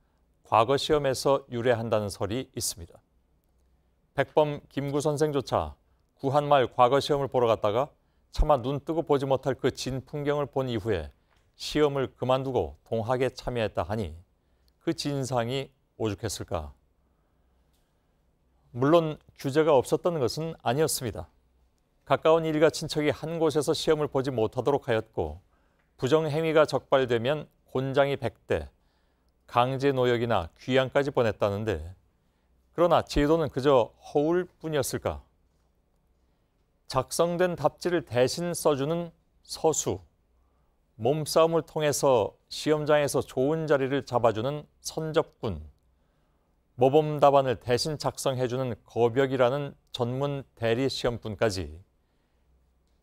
과거 시험에서 유래한다는 설이 있습니다. 백범 김구 선생조차 구한말 과거 시험을 보러 갔다가 차마 눈 뜨고 보지 못할 그 진 풍경을 본 이후에 시험을 그만두고 동학에 참여했다 하니 그 진상이 오죽했을까. 물론 규제가 없었던 것은 아니었습니다. 가까운 일가 친척이 한 곳에서 시험을 보지 못하도록 하였고 부정행위가 적발되면 곤장이 100대, 강제노역이나 귀양까지 보냈다는데 그러나 제도는 그저 허울 뿐이었을까? 작성된 답지를 대신 써주는 서수, 몸싸움을 통해서 시험장에서 좋은 자리를 잡아주는 선접군, 모범 답안을 대신 작성해주는 거벽이라는 전문 대리 시험분까지.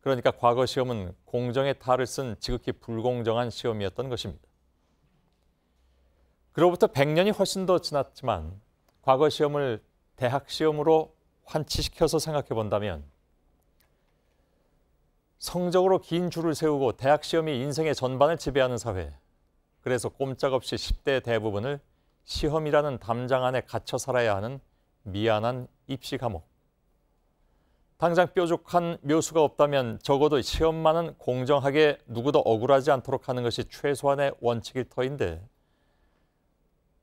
그러니까 과거 시험은 공정의 탈을 쓴 지극히 불공정한 시험이었던 것입니다. 그로부터 100년이 훨씬 더 지났지만 과거 시험을 대학 시험으로 환치시켜서 생각해 본다면 성적으로 긴 줄을 세우고 대학 시험이 인생의 전반을 지배하는 사회, 그래서 꼼짝없이 10대 대부분을 시험이라는 담장 안에 갇혀 살아야 하는 미안한 입시 과목. 당장 뾰족한 묘수가 없다면 적어도 시험만은 공정하게 누구도 억울하지 않도록 하는 것이 최소한의 원칙일 터인데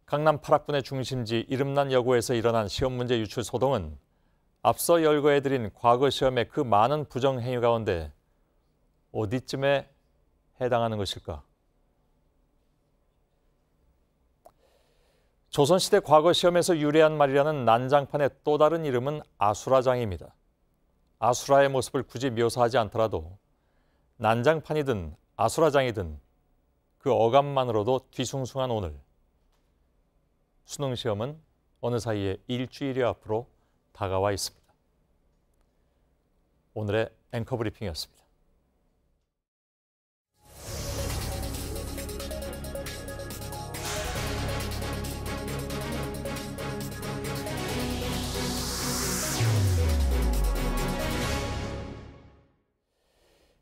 강남 8학군의 중심지 이름난 여고에서 일어난 시험 문제 유출 소동은 앞서 열거해드린 과거 시험의 그 많은 부정행위 가운데 어디쯤에 해당하는 것일까? 조선시대 과거 시험에서 유래한 말이라는 난장판의 또 다른 이름은 아수라장입니다. 아수라의 모습을 굳이 묘사하지 않더라도 난장판이든 아수라장이든 그 어감만으로도 뒤숭숭한 오늘. 수능 시험은 어느 사이에 일주일여 앞으로 다가와 있습니다. 오늘의 앵커 브리핑이었습니다.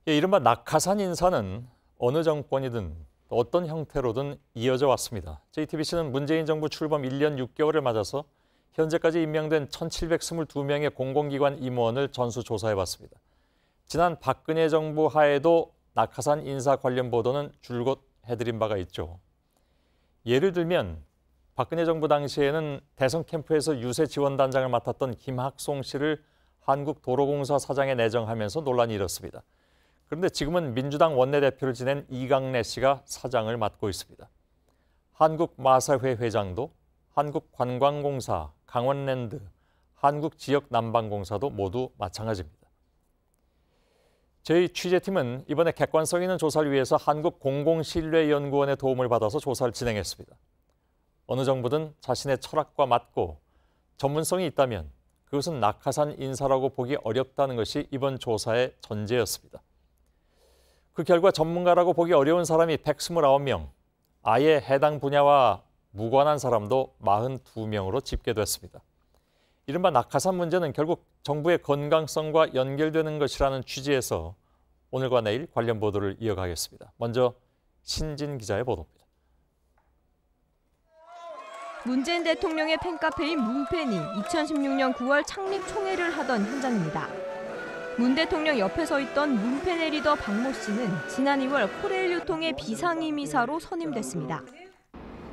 이른바 낙하산 인사는 어느 정권이든 어떤 형태로든 이어져 왔습니다. JTBC는 문재인 정부 출범 1년 6개월을 맞아서 현재까지 임명된 1,722명의 공공기관 임원을 전수조사해봤습니다. 지난 박근혜 정부 하에도 낙하산 인사 관련 보도는 줄곧 해드린 바가 있죠. 예를 들면 박근혜 정부 당시에는 대선 캠프에서 유세 지원단장을 맡았던 김학송 씨를 한국도로공사 사장에 내정하면서 논란이 일었습니다. 그런데 지금은 민주당 원내대표를 지낸 이강래 씨가 사장을 맡고 있습니다. 한국마사회 회장도 한국관광공사, 강원랜드, 한국지역난방공사도 모두 마찬가지입니다. 저희 취재팀은 이번에 객관성 있는 조사를 위해서 한국공공신뢰연구원의 도움을 받아서 조사를 진행했습니다. 어느 정부든 자신의 철학과 맞고 전문성이 있다면 그것은 낙하산 인사라고 보기 어렵다는 것이 이번 조사의 전제였습니다. 그 결과 전문가라고 보기 어려운 사람이 129명, 아예 해당 분야와 무관한 사람도 42명으로 집계됐습니다. 이른바 낙하산 문제는 결국 정부의 건강성과 연결되는 것이라는 취지에서 오늘과 내일 관련 보도를 이어가겠습니다. 먼저 신진 기자의 보도입니다. 문재인 대통령의 팬카페인 문팬이 2016년 9월 창립 총회를 하던 현장입니다. 문 대통령 옆에 서 있던 문팬의 리더 박모 씨는 지난 2월 코레일 유통의 비상임이사로 선임됐습니다.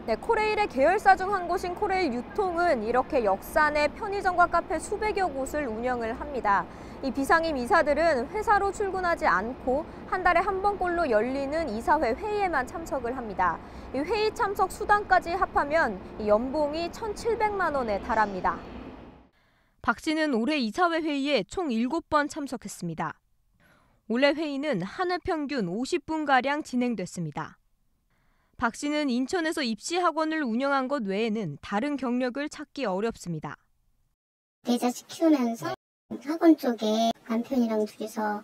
네, 코레일의 계열사 중 한 곳인 코레일 유통은 이렇게 역사 내 편의점과 카페 수백여 곳을 운영을 합니다. 이 비상임 이사들은 회사로 출근하지 않고 한 달에 한 번꼴로 열리는 이사회 회의에만 참석을 합니다. 이 회의 참석 수당까지 합하면 이 연봉이 1,700만 원에 달합니다. 박 씨는 올해 이사회 회의에 총 7번 참석했습니다. 올해 회의는 한 회 평균 50분가량 진행됐습니다. 박 씨는 인천에서 입시학원을 운영한 것 외에는 다른 경력을 찾기 어렵습니다. 내 자식 키우면서 학원 쪽에 남편이랑 둘이서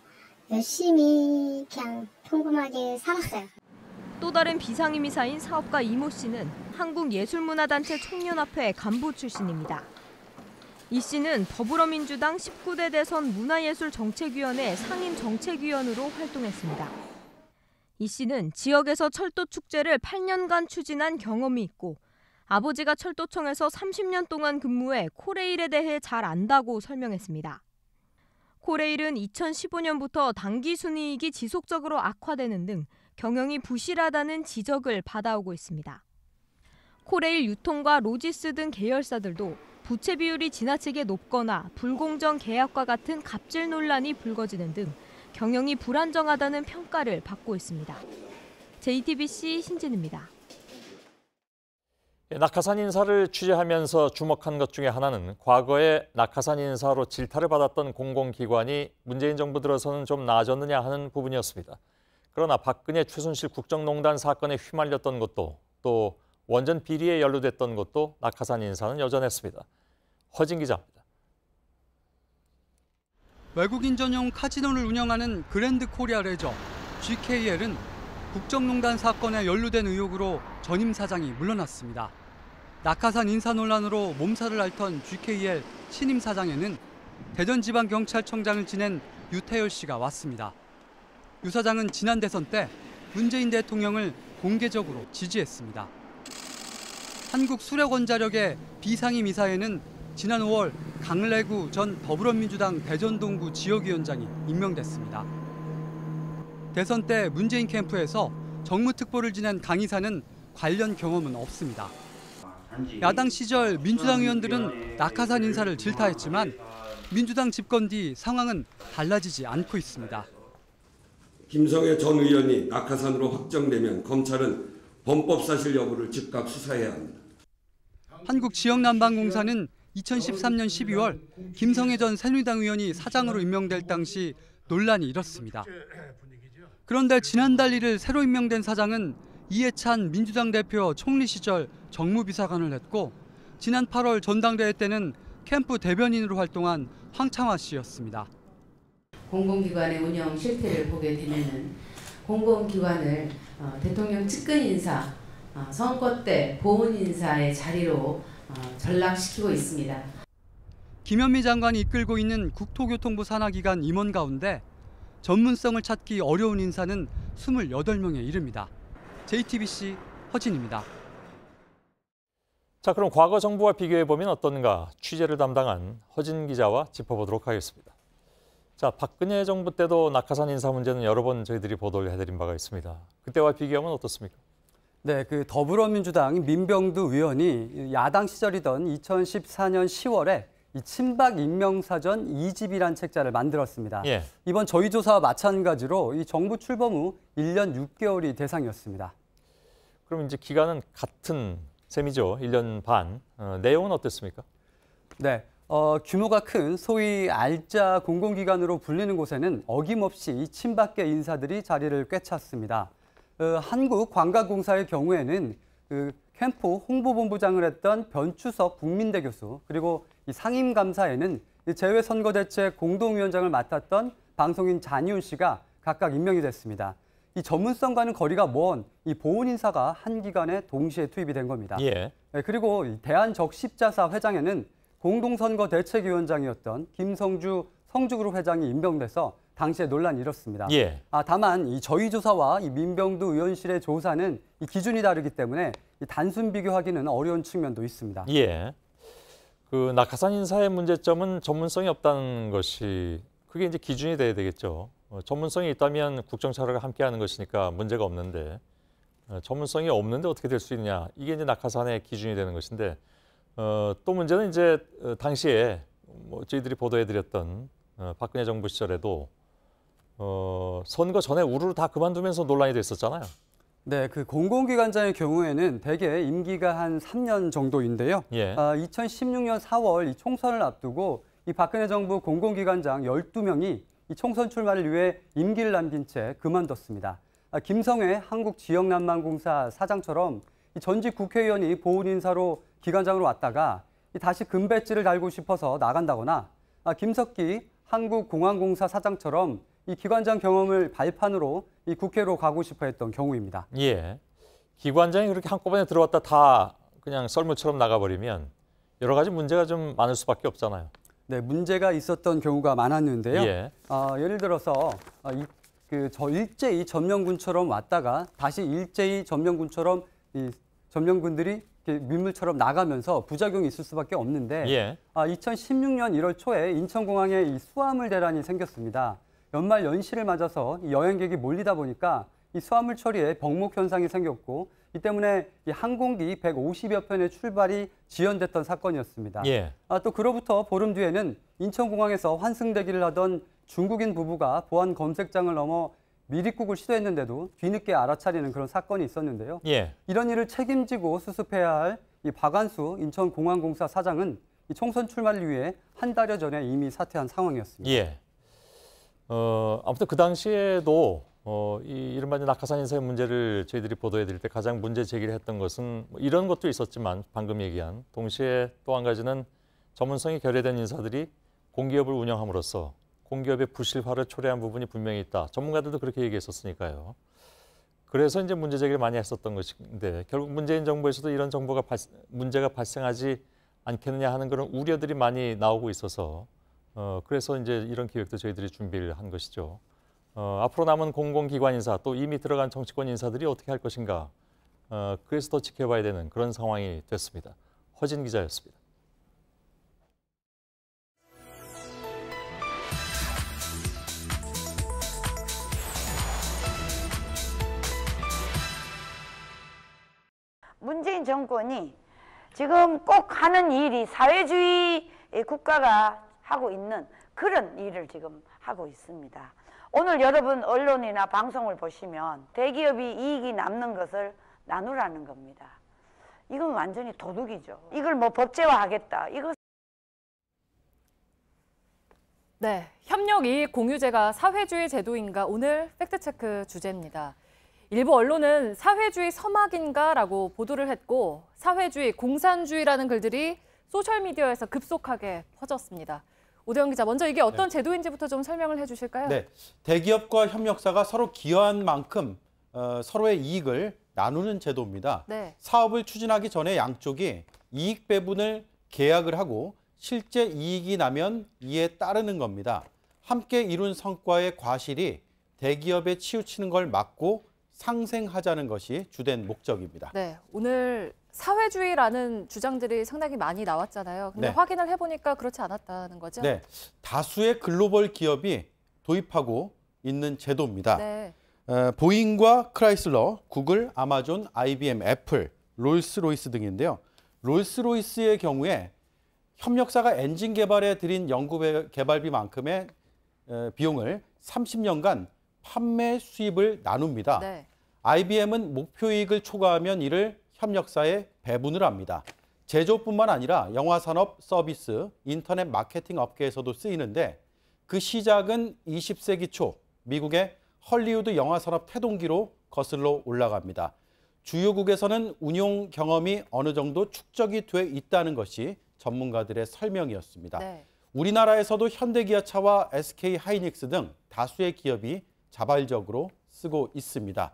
열심히 그냥 평범하게 살았어요. 또 다른 비상임이사인 사업가 이모 씨는 한국예술문화단체 총연합회 간부 출신입니다. 이 씨는 더불어민주당 19대 대선 문화예술정책위원회 상임정책위원으로 활동했습니다. 이 씨는 지역에서 철도 축제를 8년간 추진한 경험이 있고 아버지가 철도청에서 30년 동안 근무해 코레일에 대해 잘 안다고 설명했습니다. 코레일은 2015년부터 당기 순이익이 지속적으로 악화되는 등 경영이 부실하다는 지적을 받아오고 있습니다. 코레일 유통과 로지스 등 계열사들도 부채 비율이 지나치게 높거나 불공정 계약과 같은 갑질 논란이 불거지는 등 경영이 불안정하다는 평가를 받고 있습니다. JTBC 신진입니다. 낙하산 인사를 취재하면서 주목한 것 중에 하나는 과거에 낙하산 인사로 질타를 받았던 공공기관이 문재인 정부 들어서는 좀 나아졌느냐 하는 부분이었습니다. 그러나 박근혜 최순실 국정농단 사건에 휘말렸던 것도 또 원전 비리에 연루됐던 것도 낙하산 인사는 여전했습니다. 허진 기자입니다. 외국인 전용 카지노를 운영하는 그랜드 코리아 레저, GKL은 국정농단 사건에 연루된 의혹으로 전임 사장이 물러났습니다. 낙하산 인사 논란으로 몸살을 앓던 GKL 신임 사장에는 대전지방경찰청장을 지낸 유태열 씨가 왔습니다. 유 사장은 지난 대선 때 문재인 대통령을 공개적으로 지지했습니다. 한국수력원자력의 비상임 이사에는 지난 5월 강래구 전 더불어민주당 대전동구 지역위원장이 임명됐습니다. 대선 때 문재인 캠프에서 정무특보를 지낸 강 이사는 관련 경험은 없습니다. 야당 시절 민주당 의원들은 낙하산 인사를 질타했지만 민주당 집권 뒤 상황은 달라지지 않고 있습니다. 김성애 전 의원이 낙하산으로 확정되면 검찰은 범법 사실 여부를 즉각 수사해야 합니다. 한국지역난방공사는 2013년 12월 김성애 전 새누리당 의원이 사장으로 임명될 당시 논란이 일었습니다. 그런데 지난달 1일 새로 임명된 사장은 이해찬 민주당 대표 총리 시절 정무비서관을 했고 지난 8월 전당대회 때는 캠프 대변인으로 활동한 황창화 씨였습니다. 공공기관의 운영 실태를 보게 되면은 공공기관을 대통령 측근 인사, 선거 때 보훈 인사의 자리로 전락시키고 있습니다. 김현미 장관이 이끌고 있는 국토교통부 산하기관 임원 가운데 전문성을 찾기 어려운 인사는 28명에 이릅니다. JTBC 허진입니다. 자, 그럼 과거 정부와 비교해보면 어떤가 취재를 담당한 허진 기자와 짚어보도록 하겠습니다. 자, 박근혜 정부 때도 낙하산 인사 문제는 여러 번 저희들이 보도를 해드린 바가 있습니다. 그때와 비교하면 어떻습니까? 네, 더불어민주당 민병두 의원이 야당 시절이던 2014년 10월에 이 친박 임명사전 2집이란 책자를 만들었습니다. 예. 이번 저희 조사와 마찬가지로 이 정부 출범 후 1년 6개월이 대상이었습니다. 그럼 이제 기간은 같은 셈이죠. 1년 반. 내용은 어땠습니까? 네, 규모가 큰 소위 알짜 공공기관으로 불리는 곳에는 어김없이 친박계 인사들이 자리를 꿰찼습니다. 한국관광공사의 경우에는 캠프 홍보본부장을 했던 변추석 국민대 교수, 그리고 이 상임감사에는 재외선거대책 공동위원장을 맡았던 방송인 잔이훈 씨가 각각 임명이 됐습니다. 이 전문성과는 거리가 먼 이 보훈 인사가 한 기관에 동시에 투입이 된 겁니다. 예. 그리고 대한적십자사 회장에는 공동선거대책위원장이었던 김성주 성주그룹 회장이 임명돼서 당시에 논란이 일었습니다. 예. 다만 이 저희 조사와 이 민병두 의원실의 조사는 이 기준이 다르기 때문에 이 단순 비교하기는 어려운 측면도 있습니다. 예. 낙하산 인사의 문제점은 전문성이 없다는 것이 그게 이제 기준이 돼야 되겠죠. 전문성이 있다면 국정차려가 함께하는 것이니까 문제가 없는데 전문성이 없는데 어떻게 될 수 있냐, 이게 이제 낙하산의 기준이 되는 것인데 또 문제는 이제 당시에 저희들이 보도해드렸던 박근혜 정부 시절에도 선거 전에 우르르 다 그만두면서 논란이 됐었잖아요. 네, 공공기관장의 경우에는 대개 임기가 한 3년 정도인데요. 예. 2016년 4월 이 총선을 앞두고 이 박근혜 정부 공공기관장 12명이 이 총선 출마를 위해 임기를 남긴 채 그만뒀습니다. 김성회 한국지역난망공사 사장처럼 이 전직 국회의원이 보훈 인사로 기관장으로 왔다가 다시 금배지를 달고 싶어서 나간다거나 김석기 한국공항공사 사장처럼 이 기관장 경험을 발판으로 이 국회로 가고 싶어 했던 경우입니다. 예. 기관장이 그렇게 한꺼번에 들어왔다 다 그냥 썰물처럼 나가버리면 여러 가지 문제가 좀 많을 수밖에 없잖아요. 네, 문제가 있었던 경우가 많았는데요. 예. 예를 들어서 일제히 점령군처럼 왔다가 다시 일제히 점령군처럼 이 점령군들이 민물처럼 나가면서 부작용이 있을 수밖에 없는데 예. 2016년 1월 초에 인천공항에 이 수화물 대란이 생겼습니다. 연말 연시를 맞아서 이 여행객이 몰리다 보니까 이 수화물 처리에 병목 현상이 생겼고 이 때문에 이 항공기 150여 편의 출발이 지연됐던 사건이었습니다. 예. 또 그로부터 보름 뒤에는 인천공항에서 환승대기를 하던 중국인 부부가 보안 검색장을 넘어 미립국을 시도했는데도 뒤늦게 알아차리는 그런 사건이 있었는데요. 예. 이런 일을 책임지고 수습해야 할 이 박완수 인천공항공사 사장은 이 총선 출마를 위해 한 달여 전에 이미 사퇴한 상황이었습니다. 예. 아무튼 그 당시에도 이 이른바 낙하산 인사의 문제를 저희들이 보도해드릴 때 가장 문제 제기를 했던 것은 이런 것도 있었지만 방금 얘기한 동시에 또 한 가지는 전문성이 결여된 인사들이 공기업을 운영함으로써 공기업의 부실화를 초래한 부분이 분명히 있다. 전문가들도 그렇게 얘기했었으니까요. 그래서 이제 문제 제기를 많이 했었던 것인데 결국 문재인 정부에서도 이런 문제가 발생하지 않겠느냐 하는 그런 우려들이 많이 나오고 있어서 그래서 이제 이런 기획도 저희들이 준비를 한 것이죠. 앞으로 남은 공공기관 인사 또 이미 들어간 정치권 인사들이 어떻게 할 것인가. 그래서 더 지켜봐야 되는 그런 상황이 됐습니다. 허진 기자였습니다. 문재인 정권이 지금 꼭 하는 일이 사회주의 국가가 하고 있는 그런 일을 지금 하고 있습니다. 오늘 여러분 언론이나 방송을 보시면 대기업이 이익이 남는 것을 나누라는 겁니다. 이건 완전히 도둑이죠. 이걸 뭐 법제화하겠다. 이거 네, 협력 이익 공유제가 사회주의 제도인가 오늘 팩트체크 주제입니다. 일부 언론은 사회주의 서막인가라고 보도를 했고 사회주의, 공산주의라는 글들이 소셜미디어에서 급속하게 퍼졌습니다. 오대영 기자, 먼저 이게 어떤 제도인지부터 좀 설명을 해주실까요? 네, 대기업과 협력사가 서로 기여한 만큼 서로의 이익을 나누는 제도입니다. 네. 사업을 추진하기 전에 양쪽이 이익 배분을 계약을 하고 실제 이익이 나면 이에 따르는 겁니다. 함께 이룬 성과의 과실이 대기업에 치우치는 걸 막고 상생하자는 것이 주된 목적입니다. 네, 오늘 사회주의라는 주장들이 상당히 많이 나왔잖아요. 근데 네. 확인을 해보니까 그렇지 않았다는 거죠? 네, 다수의 글로벌 기업이 도입하고 있는 제도입니다. 네. 보잉과 크라이슬러, 구글, 아마존, IBM, 애플, 롤스로이스 등인데요. 롤스로이스의 경우에 협력사가 엔진 개발에 들인 연구 개발비만큼의 비용을 30년간 판매 수입을 나눕니다. 네. IBM은 목표 이익을 초과하면 이를 협력사에 배분을 합니다. 제조뿐만 아니라 영화산업, 서비스, 인터넷 마케팅 업계에서도 쓰이는데 그 시작은 20세기 초 미국의 헐리우드 영화산업 태동기로 거슬러 올라갑니다. 주요국에서는 운용 경험이 어느 정도 축적이 돼 있다는 것이 전문가들의 설명이었습니다. 네. 우리나라에서도 현대기아차와 SK하이닉스 등 다수의 기업이 자발적으로 쓰고 있습니다.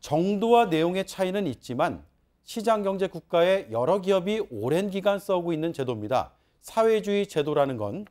정도와 내용의 차이는 있지만 시장경제 국가의 여러 기업이 오랜 기간 써오고 있는 제도입니다. 사회주의 제도라는 건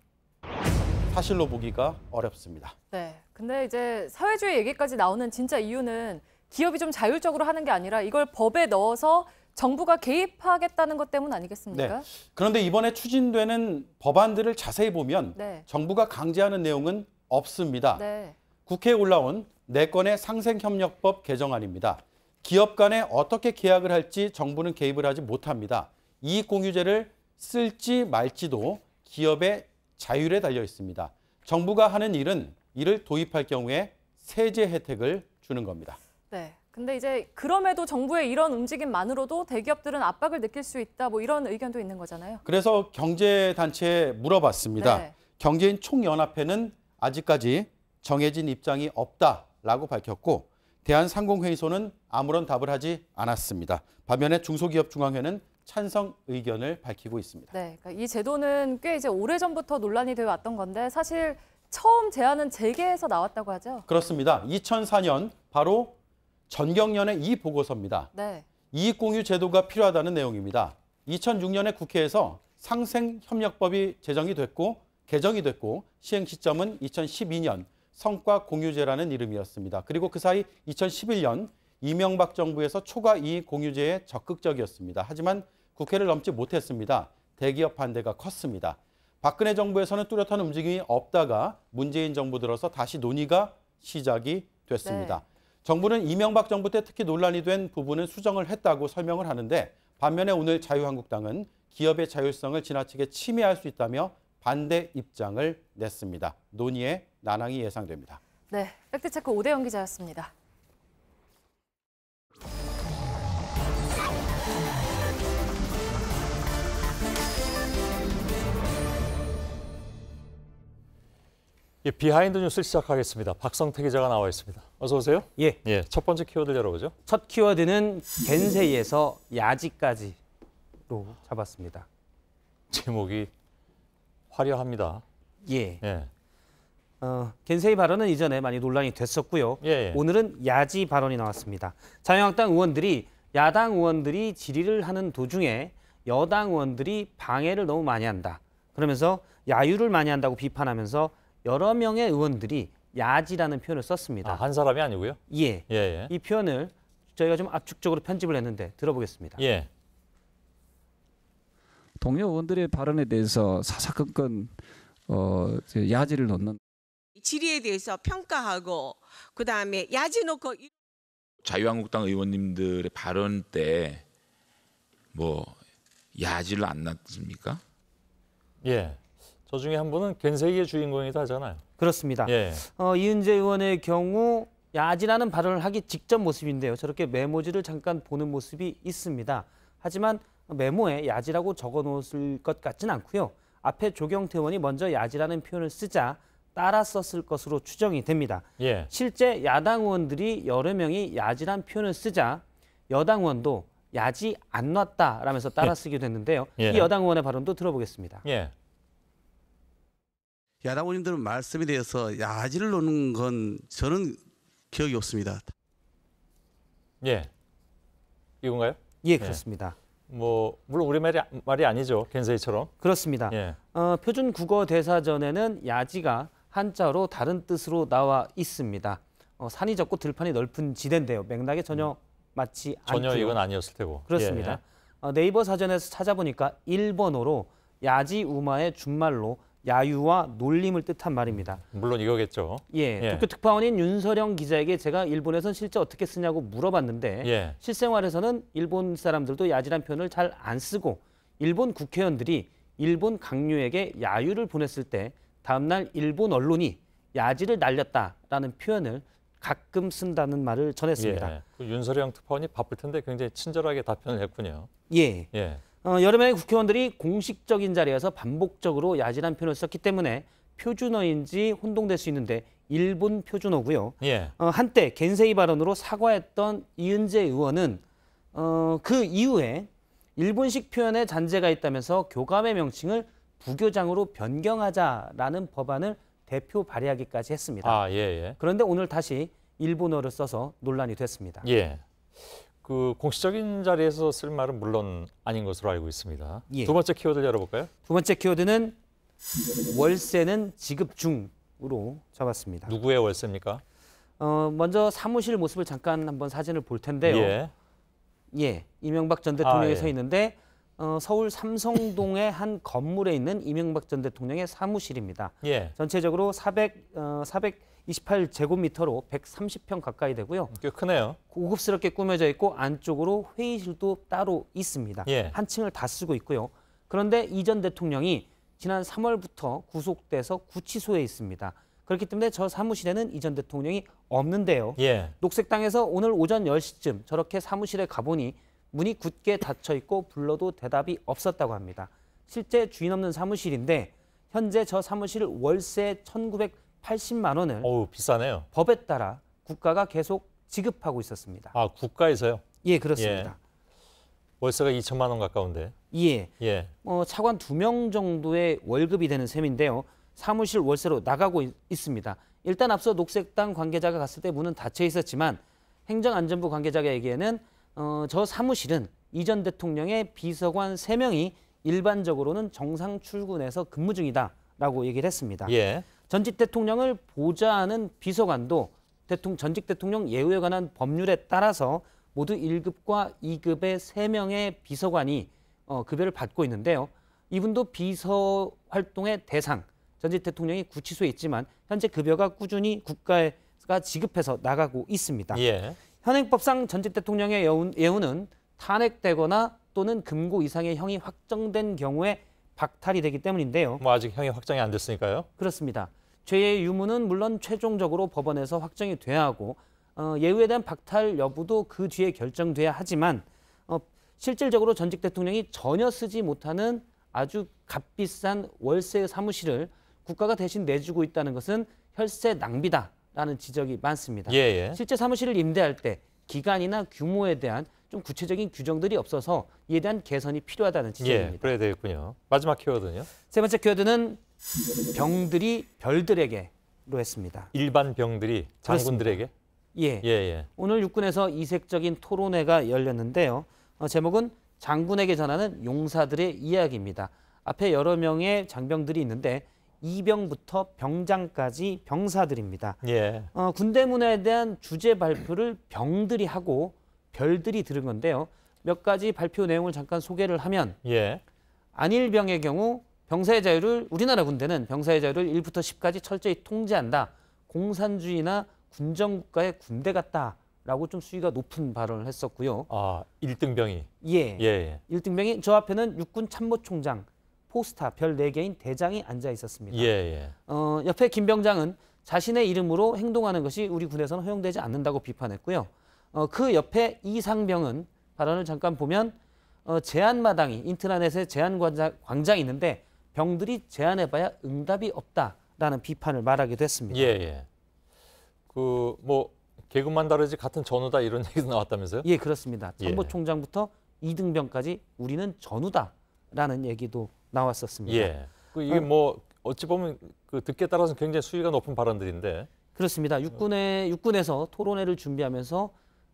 사실로 보기가 어렵습니다. 네, 근데 이제 사회주의 얘기까지 나오는 진짜 이유는 기업이 좀 자율적으로 하는 게 아니라 이걸 법에 넣어서 정부가 개입하겠다는 것 때문 아니겠습니까? 네. 그런데 이번에 추진되는 법안들을 자세히 보면 네. 정부가 강제하는 내용은 없습니다. 네. 국회에 올라온 4건의 상생협력법 개정안입니다. 기업 간에 어떻게 계약을 할지 정부는 개입을 하지 못합니다. 이익공유제를 쓸지 말지도 기업의 자율에 달려 있습니다. 정부가 하는 일은 이를 도입할 경우에 세제 혜택을 주는 겁니다. 네. 근데 이제 그럼에도 정부의 이런 움직임만으로도 대기업들은 압박을 느낄 수 있다, 뭐 이런 의견도 있는 거잖아요. 그래서 경제단체에 물어봤습니다. 네. 경제인 총연합회는 아직까지 정해진 입장이 없다라고 밝혔고 대한상공회의소는 아무런 답을 하지 않았습니다. 반면에 중소기업중앙회는 찬성 의견을 밝히고 있습니다. 네, 그러니까 이 제도는 꽤 이제 오래전부터 논란이 되어 왔던 건데 사실 처음 제안은 재계에서 나왔다고 하죠. 그렇습니다. 2004년 바로 전경련의 이 보고서입니다. 네. 이익공유 제도가 필요하다는 내용입니다. 2006년에 국회에서 상생협력법이 개정이 됐고 시행 시점은 2012년 성과공유제라는 이름이었습니다. 그리고 그 사이 2011년 이명박 정부에서 초과 이익공유제에 적극적이었습니다. 하지만 국회를 넘지 못했습니다. 대기업 반대가 컸습니다. 박근혜 정부에서는 뚜렷한 움직임이 없다가 문재인 정부 들어서 다시 논의가 시작이 됐습니다. 네. 정부는 이명박 정부 때 특히 논란이 된 부분은 수정을 했다고 설명을 하는데 반면에 오늘 자유한국당은 기업의 자율성을 지나치게 침해할 수 있다며 반대 입장을 냈습니다. 논의에 난항이 예상됩니다. 네, 팩트체크 오대영 기자였습니다. 예, 비하인드 뉴스 시작하겠습니다. 박성태 기자가 나와 있습니다. 어서 오세요. 예. 첫 번째 키워드 열어보죠. 첫 키워드는 겐세이에서 야지까지로 잡았습니다. 제목이 화려합니다. 예. 예. 겐세이 발언은 이전에 많이 논란이 됐었고요. 예. 오늘은 야지 발언이 나왔습니다. 자유한국당 의원들이 야당 의원들이 질의를 하는 도중에 여당 의원들이 방해를 너무 많이 한다. 그러면서 야유를 많이 한다고 비판하면서 여러 명의 의원들이 야지라는 표현을 썼습니다. 한 사람이 아니고요? 예. 예. 이 표현을 저희가 좀 압축적으로 편집을 했는데 들어보겠습니다. 예. 동료 의원들의 발언에 대해서 사사건건 야지를 넣는 질의에 대해서 평가하고 그다음에 야지 놓고 자유한국당 의원님들의 발언 때 뭐 야지를 안 놨습니까? 예. 저 중에 한 분은 겐세이의 주인공이다 하잖아요. 그렇습니다. 예. 이은재 의원의 경우 야지라는 발언을 하기 직전 모습인데요. 저렇게 메모지를 잠깐 보는 모습이 있습니다. 하지만 메모에 야지라고 적어놓을 것 같지는 않고요. 앞에 조경태 의원이 먼저 야지라는 표현을 쓰자 따라 썼을 것으로 추정이 됩니다. 예. 실제 야당 의원들이 여러 명이 야지란 표현을 쓰자 여당 의원도 야지 안 놨다라면서 따라 쓰기도 했는데요. 예. 이 여당 의원의 발언도 들어보겠습니다. 예. 야당 의원님들 말씀에 대해서 야지를 놓는 건 저는 기억이 없습니다. 예. 이건가요? 예, 그렇습니다. 뭐 물론 우리말이 아니죠. 겐세이처럼. 그렇습니다. 예. 표준 국어 대사전에는 야지가 한자로 다른 뜻으로 나와 있습니다. 산이 적고 들판이 넓은 지대인데요. 맥락에 전혀 맞지 않고요. 전혀 이건 아니었을 테고. 그렇습니다. 네이버 사전에서 찾아보니까 일본어로 야지 우마의 준말로 야유와 놀림을 뜻한 말입니다. 물론 이거겠죠. 예, 도쿄 특파원인 윤서령 기자에게 제가 일본에서는 실제 어떻게 쓰냐고 물어봤는데 실생활에서는 일본 사람들도 야지란 표현을 잘 안 쓰고 일본 국회의원들이 일본 강요에게 야유를 보냈을 때 다음날 일본 언론이 야지를 날렸다라는 표현을 가끔 쓴다는 말을 전했습니다. 예. 그 윤서령 특파원이 바쁠 텐데 굉장히 친절하게 답변을 했군요. 예. 예. 여러 명의 국회의원들이 공식적인 자리에서 반복적으로 야지란 표현을 썼기 때문에 표준어인지 혼동될 수 있는데 일본 표준어고요. 예. 한때 겐세이 발언으로 사과했던 이은재 의원은 그 이후에 일본식 표현에 잔재가 있다면서 교감의 명칭을 부교장으로 변경하자라는 법안을 대표 발의하기까지 했습니다. 아, 예, 예. 그런데 오늘 다시 일본어를 써서 논란이 됐습니다. 예. 그 공식적인 자리에서 쓸 말은 물론 아닌 것으로 알고 있습니다. 예. 두 번째 키워드를 열어볼까요? 두 번째 키워드는 월세는 지급 중으로 잡았습니다. 누구의 월세입니까? 먼저 사무실 모습을 잠깐 한번 사진을 볼 텐데요. 예, 이명박 전 대통령이 서 있는데 서울 삼성동의 한 건물에 있는 이명박 전 대통령의 사무실입니다. 예. 전체적으로 428제곱미터로 130평 가까이 되고요. 꽤 크네요. 고급스럽게 꾸며져 있고 안쪽으로 회의실도 따로 있습니다. 예. 한 층을 다 쓰고 있고요. 그런데 이 전 대통령이 지난 3월부터 구속돼서 구치소에 있습니다. 그렇기 때문에 저 사무실에는 이 전 대통령이 없는데요. 예. 녹색당에서 오늘 오전 10시쯤 저렇게 사무실에 가보니 문이 굳게 닫혀 있고 불러도 대답이 없었다고 합니다. 실제 주인 없는 사무실인데 현재 저 사무실 월세 1,980만 원을 비싸네요. 법에 따라 국가가 계속 지급하고 있었습니다. 아, 국가에서요? 예, 그렇습니다. 예. 월세가 2천만 원 가까운데. 예. 예. 차관 2명 정도의 월급이 되는 셈인데요. 사무실 월세로 나가고 있습니다. 일단 앞서 녹색당 관계자가 갔을 때 문은 닫혀 있었지만 행정안전부 관계자가 얘기에는 저 사무실은 이 전 대통령의 비서관 3명이 일반적으로는 정상 출근해서 근무 중이다라고 얘기를 했습니다. 예. 전직 대통령을 보좌하는 비서관도 전직 대통령 예우에 관한 법률에 따라서 모두 1급과 2급의 3명의 비서관이 급여를 받고 있는데요. 이분도 비서 활동의 대상, 전직 대통령이 구치소에 있지만 현재 급여가 꾸준히 국가가 지급해서 나가고 있습니다. 예. 현행법상 전직 대통령의 예우는 탄핵되거나 또는 금고 이상의 형이 확정된 경우에 박탈이 되기 때문인데요. 뭐 아직 형이 확정이 안 됐으니까요. 그렇습니다. 죄의 유무는 물론 최종적으로 법원에서 확정이 돼야 하고 예우에 대한 박탈 여부도 그 뒤에 결정돼야 하지만 실질적으로 전직 대통령이 전혀 쓰지 못하는 아주 값비싼 월세 사무실을 국가가 대신 내주고 있다는 것은 혈세 낭비다라는 지적이 많습니다. 예. 실제 사무실을 임대할 때 기간이나 규모에 대한 좀 구체적인 규정들이 없어서 이에 대한 개선이 필요하다는 지적입니다. 예, 그래야 되겠군요. 마지막 키워드는요? 세 번째 키워드는 병들이 별들에게로 했습니다. 일반 병들이 장군들에게? 예. 오늘 육군에서 이색적인 토론회가 열렸는데요. 제목은 장군에게 전하는 용사들의 이야기입니다. 앞에 여러 명의 장병들이 있는데 이병부터 병장까지 병사들입니다. 예. 군대 문화에 대한 주제 발표를 병들이 하고 별들이 들은 건데요. 몇 가지 발표 내용을 잠깐 소개를 하면 안일병의 경우 병사의 자유를 우리나라 군대는 병사의 자유를 1부터 10까지 철저히 통제한다. 공산주의나 군정국가의 군대 같다라고 좀 수위가 높은 발언을 했었고요. 아, 1등병이. 예. 1등병이 저 앞에는 육군 참모총장 포스타 별 4개인 대장이 앉아 있었습니다. 옆에 김 병장은 자신의 이름으로 행동하는 것이 우리 군에서는 허용되지 않는다고 비판했고요. 그 옆에 이상병은 발언을 잠깐 보면 제안마당이 인트라넷에 제안광장이 있는데 병들이 제안해봐야 응답이 없다라는 비판을 말하기도 했습니다. 예. 그 뭐 계급만 다르지 같은 전우다 이런 얘기도 나왔다면서요? 예, 그렇습니다. 참모총장부터 이등병까지 우리는 전우다라는 얘기도 나왔었습니다. 예. 그 이게 뭐 어찌 보면 그 듣기에 따라서는 굉장히 수위가 높은 발언들인데. 그렇습니다. 육군에서 토론회를 준비하면서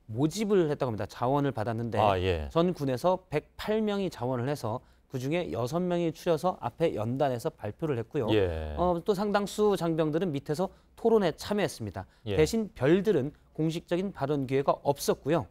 모집을 했다고 합니다. 자원을 받았는데 전 군에서 108명이 자원을 해서 그중에 6명이 추려서 앞에 연단해서 발표를 했고요. 또 상당수 장병들은 밑에서 토론에 참여했습니다. 대신 별들은 공식적인 발언 기회가 없었고요.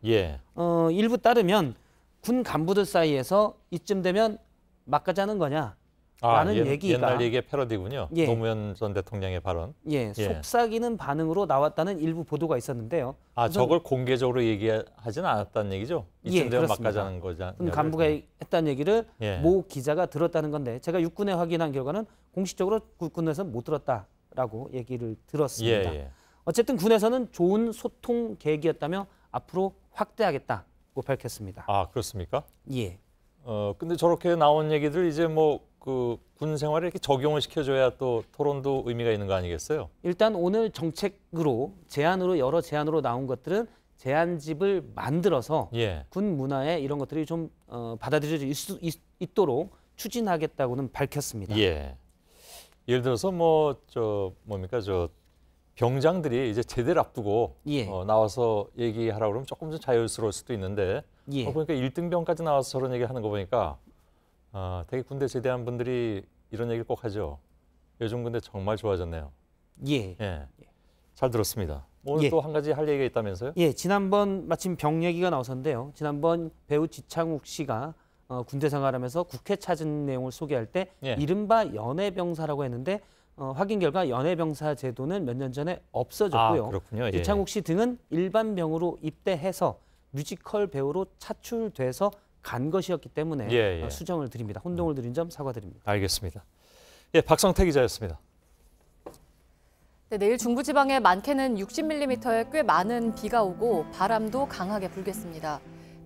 일부 따르면 군 간부들 사이에서 이쯤 되면 막가자는 거냐? 라는 얘기가 옛날 얘기의 패러디군요. 노무현 전 대통령의 발언. 속삭이는 반응으로 나왔다는 일부 보도가 있었는데요. 저걸 공개적으로 얘기하지는 않았다는 얘기죠? 이쯤 되면 막가자는 거죠. 군 간부가 했다는 얘기를 모 기자가 들었다는 건데 제가 육군에 확인한 결과는 공식적으로 국군에서 못 들었다라고 얘기를 들었습니다. 어쨌든 군에서는 좋은 소통 계기였다며 앞으로 확대하겠다고 밝혔습니다. 아, 그렇습니까? 예. 근데 저렇게 나온 얘기들 이제 뭐 그 군 생활에 이렇게 적용을 시켜줘야 또 토론도 의미가 있는 거 아니겠어요? 일단 오늘 정책으로 여러 제안으로 나온 것들은 제안집을 만들어서 군 문화에 이런 것들이 좀 받아들여질 수 있도록 추진하겠다고는 밝혔습니다. 예를 들어서 병장들이 이제 제대를 앞두고 나와서 얘기하라고 그러면 조금 좀 자유스러울 수도 있는데 보니까 1등병까지 나와서 저런 얘기 하는 거 보니까 되게 군대 제대한 분들이 이런 얘기를 꼭 하죠. 요즘 군대 정말 좋아졌네요. 잘 들었습니다. 오늘 또 한 가지 할 얘기가 있다면서요? 지난번 마침 병 얘기가 나왔었는데요. 지난번 배우 지창욱 씨가 군대 생활하면서 국회 찾은 내용을 소개할 때 이른바 연애병사라고 했는데 확인 결과 연애병사 제도는 몇 년 전에 없어졌고요. 그렇군요. 지창욱 씨 등은 일반 병으로 입대해서 뮤지컬 배우로 차출돼서 간 것이었기 때문에 수정을 드립니다. 혼동을 드린 점 사과드립니다. 알겠습니다. 박성태 기자였습니다. 내일 중부지방에 많게는 60mm의 꽤 많은 비가 오고 바람도 강하게 불겠습니다.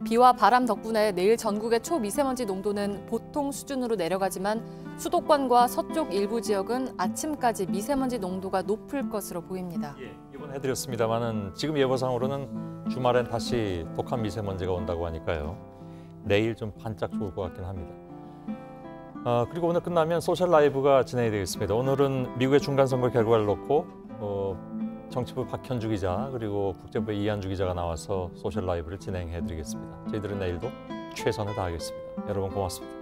비와 바람 덕분에 내일 전국의 초미세먼지 농도는 보통 수준으로 내려가지만 수도권과 서쪽 일부 지역은 아침까지 미세먼지 농도가 높을 것으로 보입니다. 이번 해드렸습니다만은 지금 예보상으로는 주말엔 다시 독한 미세먼지가 온다고 하니까요. 내일 좀 반짝 좋을 것 같긴 합니다. 그리고 오늘 끝나면 소셜 라이브가 진행이 되겠습니다. 오늘은 미국의 중간선거 결과를 놓고 정치부 박현주 기자 그리고 국제부의 이한주 기자가 나와서 소셜 라이브를 진행해 드리겠습니다. 저희들은 내일도 최선을 다하겠습니다. 여러분 고맙습니다.